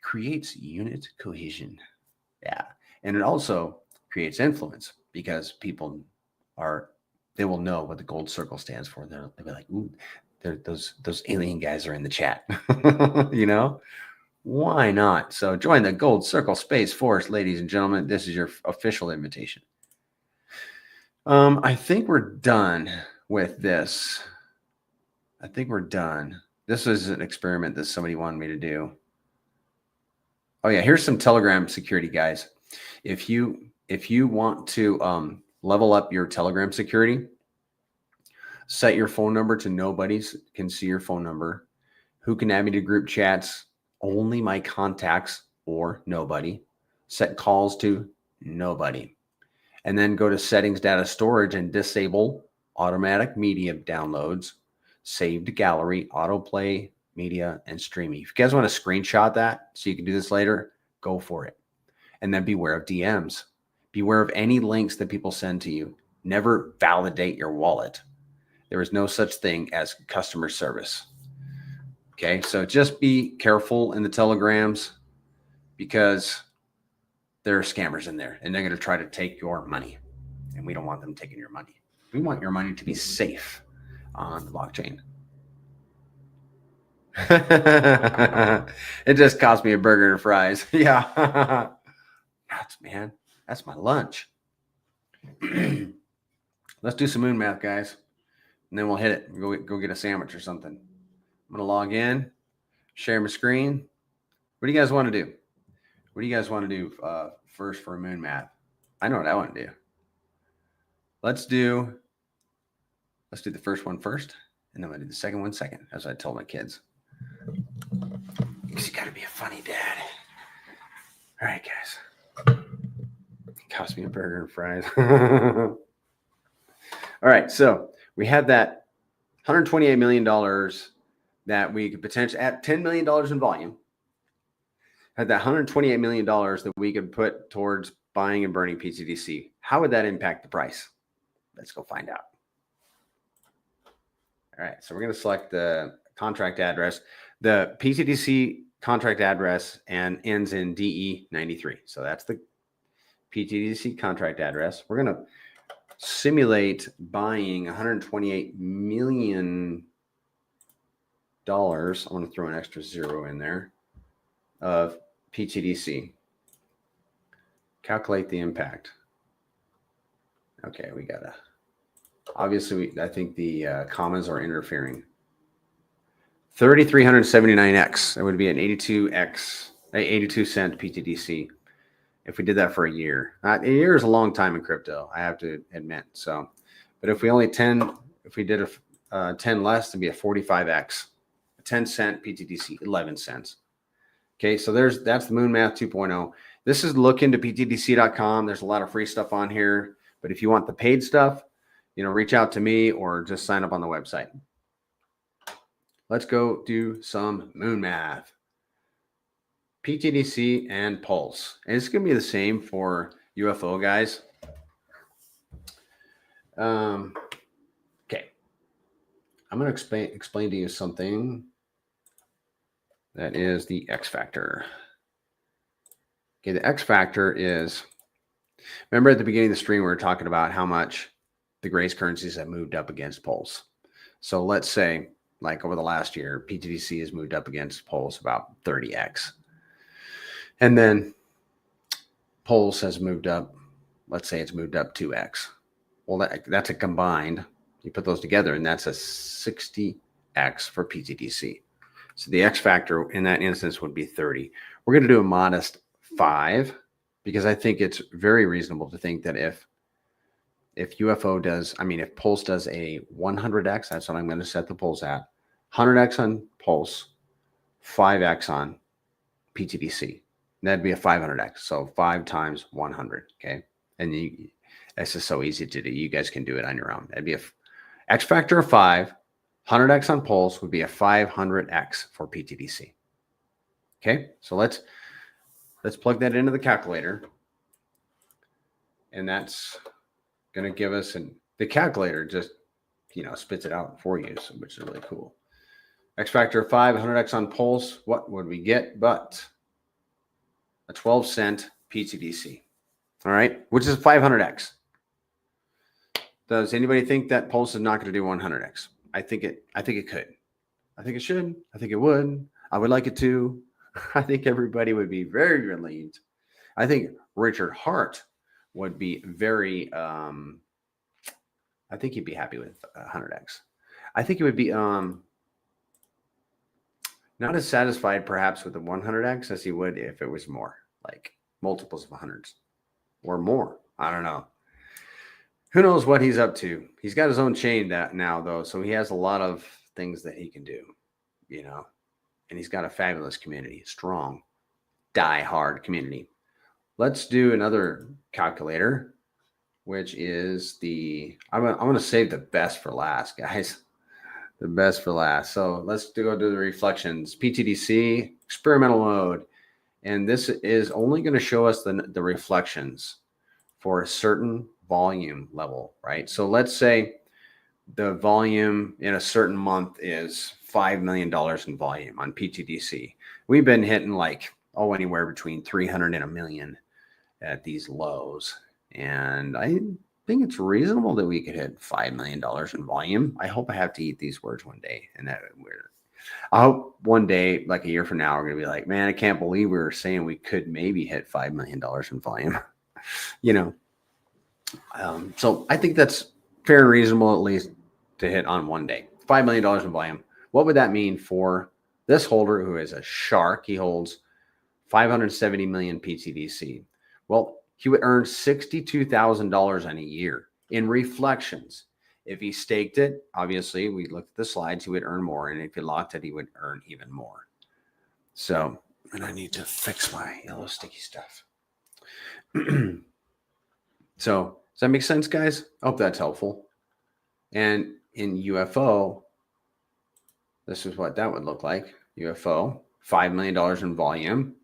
creates unit cohesion. Yeah. And it also creates influence because people they will know what the gold circle stands for. They'll be like, ooh, those alien guys are in the chat. You know, why not? So join the Gold Circle Space Force, ladies and gentlemen. This is your official invitation. I think we're done with this. I think we're done. This is an experiment that somebody wanted me to do. Oh yeah, here's some Telegram security, guys. If you want to level up your Telegram security, set your phone number to nobody can see your phone number. Who can add me to group chats? Only my contacts or nobody. Set calls to nobody. And then go to settings, data storage, and disable automatic media downloads, saved gallery, autoplay, media, and streaming. If you guys want to screenshot that so you can do this later, go for it. And then beware of DMs. Beware of any links that people send to you. Never validate your wallet. There is no such thing as customer service. Okay, so just be careful in the Telegrams because there are scammers in there and they're going to try to take your money. And we don't want them taking your money. We want your money to be safe on the blockchain. It just cost me a burger and fries. Yeah. Man, that's my lunch. Let's do some moon math, guys. And then we'll hit it. Go get a sandwich or something. I'm going to log in, share my screen. What do you guys want to do? What do you guys want to do first for moon math? I know what I want to do. Let's do the first one first, and then we'll do the second one second, as I told my kids. Because you got to be a funny dad. All right, guys. It cost me a burger and fries. All right, so we have that $128 million that we could potentially, at $10 million in volume, had that $128 million that we could put towards buying and burning pTGC. How would that impact the price? Let's go find out. All right, so we're going to select the contract address. The pTGC contract address and ends in DE93. So that's the pTGC contract address. We're going to simulate buying $128 million. I'm going to throw an extra zero in there of pTGC. Calculate the impact. Okay, we gotta. Obviously, I think the commas are interfering. 3,379x. That would be an 82 cent pTGC. If we did that for a year, a year is a long time in crypto, I have to admit. So, but if we only if we did a 10 less, it'd be a 45x. A 10 cent pTGC, 11 cents. Okay, so that's the Moon Math 2.0. This is look into ptgc.com. There's a lot of free stuff on here, but if you want the paid stuff, reach out to me or just sign up on the website. Let's go do some Moon Math. pTGC and Pulse. And it's going to be the same for UFO guys. Okay. I'm going to explain to you something that is the X factor. Okay, the X factor is, remember at the beginning of the stream, we were talking about how much the Grace currencies have moved up against Pulse. So let's say, like over the last year, pTGC has moved up against Pulse about 30x. And then Pulse has moved up, let's say it's moved up 2x. Well, that's a combined, you put those together, and that's a 60x for pTGC. So the X factor in that instance would be 30. We're going to do a modest 5 because I think it's very reasonable to think that if UFO does, if Pulse does a 100x, that's what I'm going to set the Pulse at. 100x on Pulse, 5x on pTGC. That'd be a 500x. So 5 times 100. Okay. And it's just so easy to do. You guys can do it on your own. That'd be a X factor of 5. 100x on Pulse would be a 500x for pTGC. Okay. So let's plug that into the calculator. And that's going to give us, the calculator just, spits it out for you, which is really cool. X factor of 5, 100x on Pulse. What would we get but a 12 cent pTGC? All right, which is 500x. Does anybody think that Pulse is not going to do 100x? I think it could. I think it should. I think it would. I would like it to. I think everybody would be very relieved. I think Richard Hart would be very, I think he'd be happy with 100x. I think he would be not as satisfied perhaps with the 100x as he would if it was more, like multiples of hundreds or more. I don't know. Who knows what he's up to? He's got his own chain now, though, so he has a lot of things that he can do, and he's got a fabulous community, strong, die-hard community. Let's do another calculator, which is I'm going to save the best for last, guys. The best for last. So let's go do the reflections. pTGC, experimental mode. And this is only going to show us the reflections for a certain volume level, right? So let's say the volume in a certain month is $5 million in volume on pTGC. We've been hitting anywhere between 300 and a million at these lows. And I think it's reasonable that we could hit $5 million in volume. I hope I have to eat these words one day. I hope one day, like a year from now, we're going to be like, man, I can't believe we were saying we could maybe hit $5 million in volume, So I think that's fair and reasonable, at least to hit on one day. $5 million in volume. What would that mean for this holder who is a shark? He holds 570 million pTGC. Well, he would earn $62,000 in a year in reflections. If he staked it, obviously, we looked at the slides, he would earn more. And if he locked it, he would earn even more. So, and I need to fix my yellow sticky stuff. So, does that make sense, guys? I hope that's helpful. And in UFO, This is what that would look like. UFO, $5 million in volume.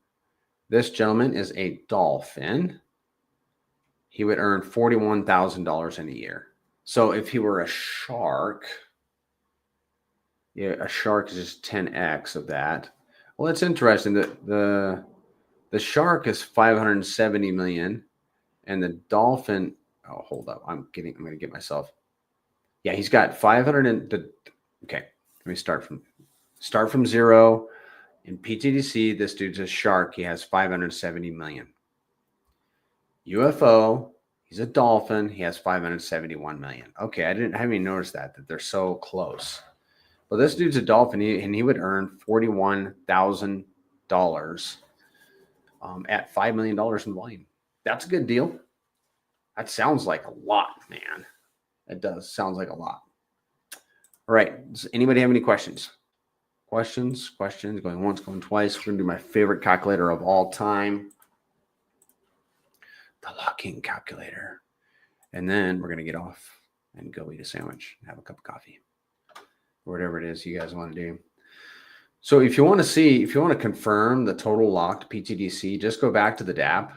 This gentleman is a dolphin. He would earn $41,000 in a year. So if he were a shark, yeah, a shark is just 10x of that. Well, it's interesting that the shark is 570 million, and the dolphin. Oh, hold up! I'm going to get myself. Yeah, he's got 500 and the. Okay, let me start from zero. In pTGC, this dude's a shark. He has 570 million. UFO, he's a dolphin. He has 571 million. Okay, I haven't even noticed that they're so close. Well, this dude's a dolphin, and he would earn $41,000 at $5 million in volume. That's a good deal. That sounds like a lot, man. It does. Sounds like a lot. All right. Does anybody have any questions? Questions? Going once, going twice. We're going to do my favorite calculator of all time, the LP'ing calculator. And then we're going to get off and go eat a sandwich and have a cup of coffee, or whatever it is you guys want to do. So if you want to confirm the total locked pTGC, just go back to the DApp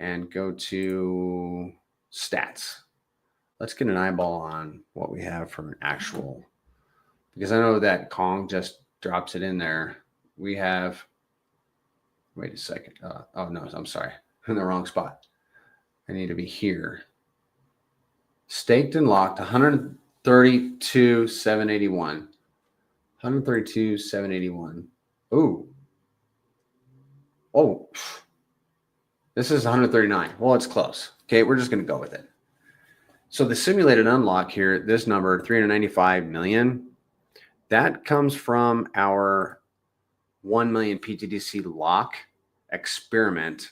and go to stats. Let's get an eyeball on what we have for an actual, because I know that Kong just drops it in there. We have, wait a second. Oh no, I'm sorry. I'm in the wrong spot. I need to be here. Staked and locked, 132,781. 132,781. Ooh. Oh. This is 139. Well, it's close. Okay, we're just going to go with it. So the simulated unlock here, this number, 395 million, that comes from our 1 million pTGC lock experiment.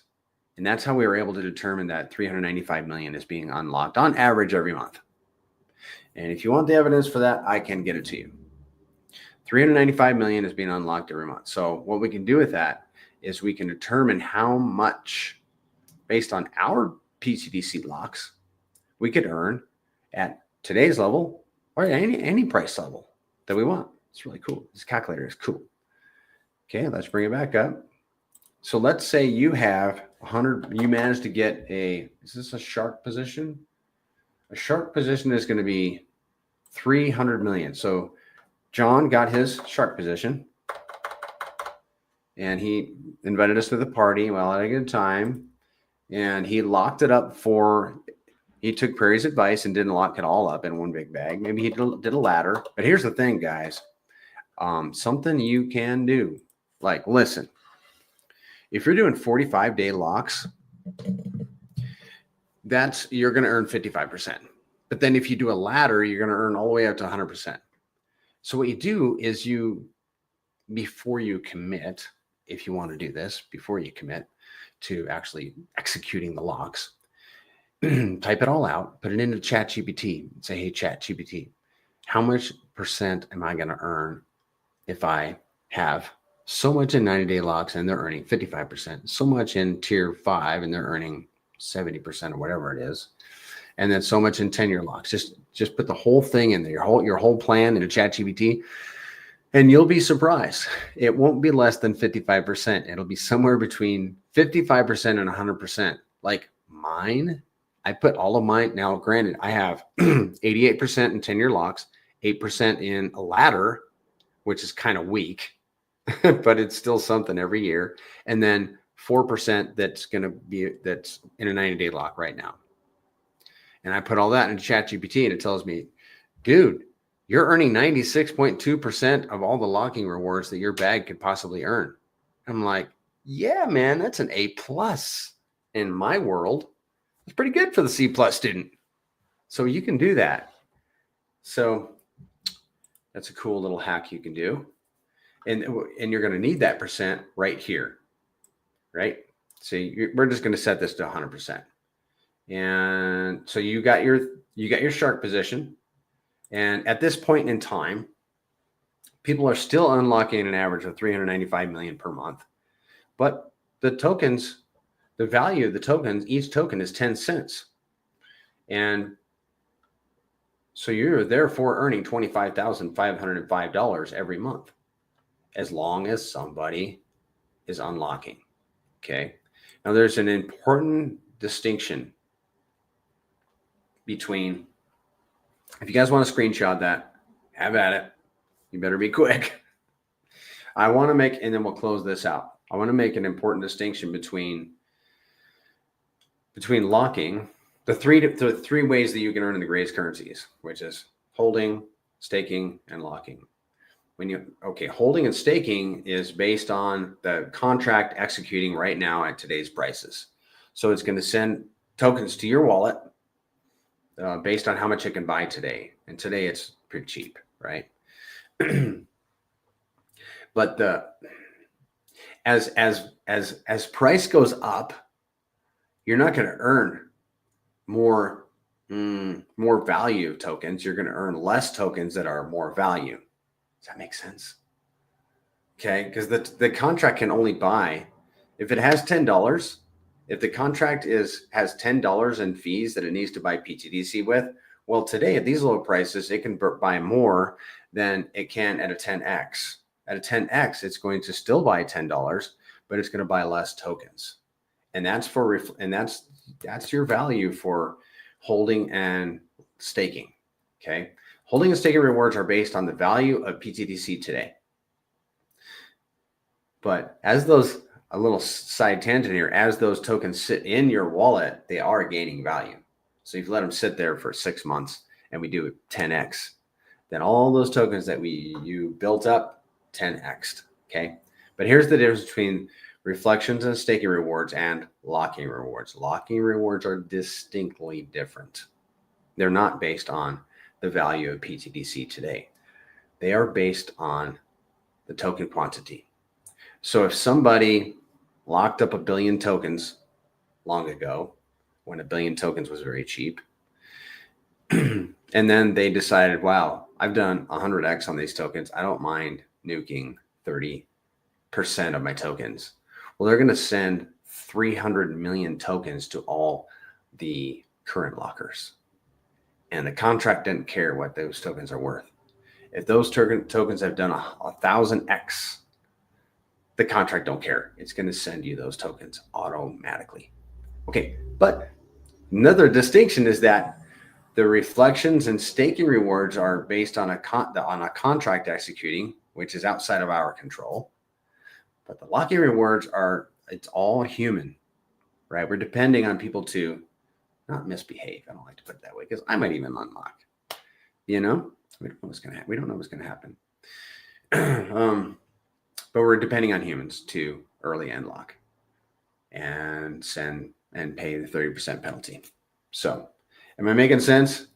And that's how we were able to determine that 395 million is being unlocked on average every month. And if you want the evidence for that, I can get it to you. 395 million is being unlocked every month. So what we can do with that is we can determine how much, based on our pTGC locks, we could earn at today's level or any price level that we want. It's really cool. This calculator is cool. Okay, let's bring it back up. So let's say you have 100, you managed to get is this a shark position? A shark position is going to be 300 million. So John got his shark position and he invited us to the party. Well, at a good time. And he locked it up he took Perry's advice and didn't lock it all up in one big bag. Maybe he did a ladder. But here's the thing, guys. Something you can do. Like, listen, if you're doing 45-day locks, you're going to earn 55%. But then if you do a ladder, you're going to earn all the way up to 100%. So what you do is before you commit, if you want to do this, before you commit to actually executing the locks, type it all out, put it into ChatGPT, say, hey, ChatGPT, how much percent am I going to earn if I have so much in 90-day locks and they're earning 55%, so much in tier 5 and they're earning 70% or whatever it is, and then so much in 10-year locks. Just put the whole thing in there, your whole plan into ChatGPT, and you'll be surprised. It won't be less than 55%. It'll be somewhere between 55% and 100%. Like mine, I put all of mine. Now, granted, I have 88% in 10-year locks, 8% in a ladder, which is kind of weak, but it's still something every year. And then 4% that's in a 90-day lock right now. And I put all that in ChatGPT and it tells me, dude, you're earning 96.2% of all the locking rewards that your bag could possibly earn. I'm like, yeah, man, that's an A+ in my world. It's pretty good for the C+ student. So you can do that. So that's a cool little hack you can do. And you're going to need that percent right here, right? So we're just going to set this to 100%. And so you got your shark position. And at this point in time, people are still unlocking an average of 395 million per month. But the tokens, the value of the tokens, each token is 10 cents. And So you're therefore earning $25,505 every month, as long as somebody is unlocking. Okay. Now there's an important distinction between, if you guys want to screenshot that, have at it. You better be quick. I want to make, and then we'll close this out. I want to make an important distinction between locking, the three ways that you can earn in the greatest currencies, which is holding, staking, and locking. Holding and staking is based on the contract executing right now at today's prices. So it's going to send tokens to your wallet based on how much it can buy today. And today it's pretty cheap, right? But as price goes up, you're not going to earn more value tokens. You're going to earn less tokens that are more value. Does that make sense? Okay, because the contract can only buy, if it has $10, if the contract has $10 in fees that it needs to buy pTGC with, well, today at these low prices, it can buy more than it can at a 10x. At a 10x, it's going to still buy $10, but it's going to buy less tokens. And that's that's your value for holding and staking. Okay. Holding and staking rewards are based on the value of pTGC today. But as those, a little side tangent here, as those tokens sit in your wallet, they are gaining value. So if you let them sit there for 6 months and we do 10x, then all those tokens that you built up 10x'd. Okay. But here's the difference between reflections and staking rewards and locking rewards. Locking rewards are distinctly different. They're not based on the value of pTGC today. They are based on the token quantity. So if somebody locked up 1 billion tokens long ago, when 1 billion tokens was very cheap, and then they decided, wow, I've done 100x on these tokens, I don't mind nuking 30% of my tokens. Well, they're going to send 300 million tokens to all the current lockers. And the contract didn't care what those tokens are worth. If those tokens have done 1,000x, the contract don't care. It's going to send you those tokens automatically. Okay, but another distinction is that the reflections and staking rewards are based on a contract executing, which is outside of our control. But the locking rewards it's all human, right? We're depending on people to not misbehave. I don't like to put it that way because I might even unlock. We don't know what's going to happen. We don't know what's going to happen. But we're depending on humans to early unlock and send and pay the 30% penalty. So, am I making sense?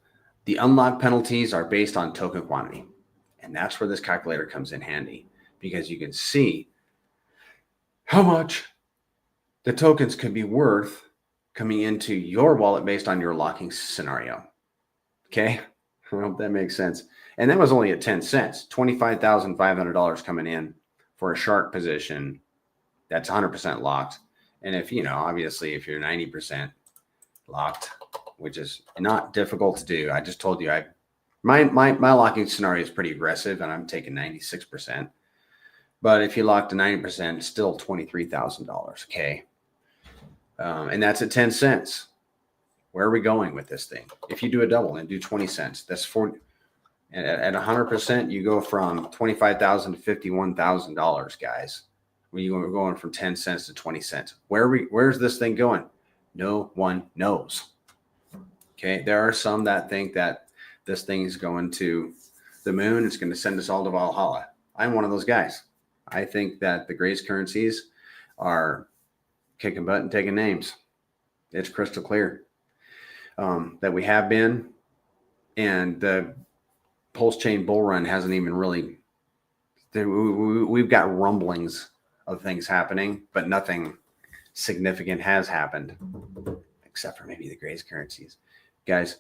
The unlock penalties are based on token quantity. And that's where this calculator comes in handy, because you can see how much the tokens could be worth coming into your wallet based on your locking scenario. Okay. I hope that makes sense. And that was only at 10 cents, $25,500 coming in for a shark position. That's 100% locked. And if, obviously if you're 90% locked, which is not difficult to do. I just told you, my locking scenario is pretty aggressive and I'm taking 96%. But if you lock to 90%, it's still $23,000. Okay. And that's at 10 cents. Where are we going with this thing? If you do a double and do 20 cents, that's 40. At 100%, you go from $25,000 to $51,000, guys. We're going from 10 cents to 20 cents. Where's this thing going? No one knows. Okay. There are some that think that this thing is going to the moon. It's going to send us all to Valhalla. I'm one of those guys. I think that the greatest currencies are kicking butt and taking names. It's crystal clear that we have been, and the pulse chain bull run hasn't even really. We've got rumblings of things happening, but nothing significant has happened, except for maybe the greatest currencies. Guys,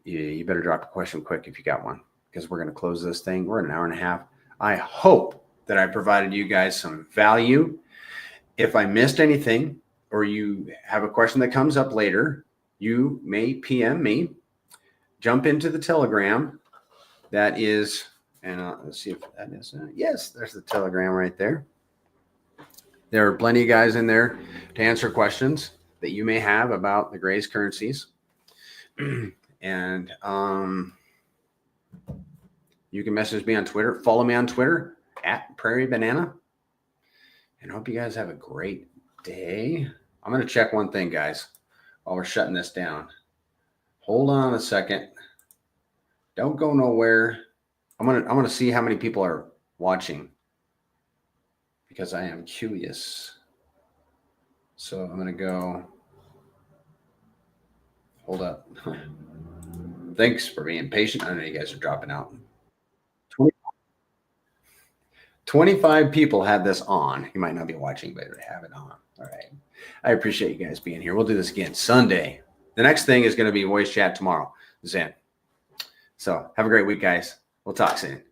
you better drop a question quick if you got one, because we're going to close this thing. We're at an hour and a half. I hope that I provided you guys some value. If I missed anything, or you have a question that comes up later, you may PM me. jump into the Telegram. That is, and let's see if that is, yes, there's the Telegram right there. There are plenty of guys in there to answer questions that you may have about the Grays currencies. And you can message me on Twitter. Follow me on Twitter at Prairie Banana. And I hope you guys have a great day. I'm going to check one thing, guys, while we're shutting this down. Hold on a second. Don't go nowhere. I'm gonna see how many people are watching because I am curious. So I'm gonna go. Hold up. Thanks for being patient. I know you guys are dropping out. 25 people have this on. You might not be watching, but have it on. All right. I appreciate you guys being here. We'll do this again Sunday. The next thing is going to be voice chat tomorrow. Zen. So have a great week, guys. We'll talk soon.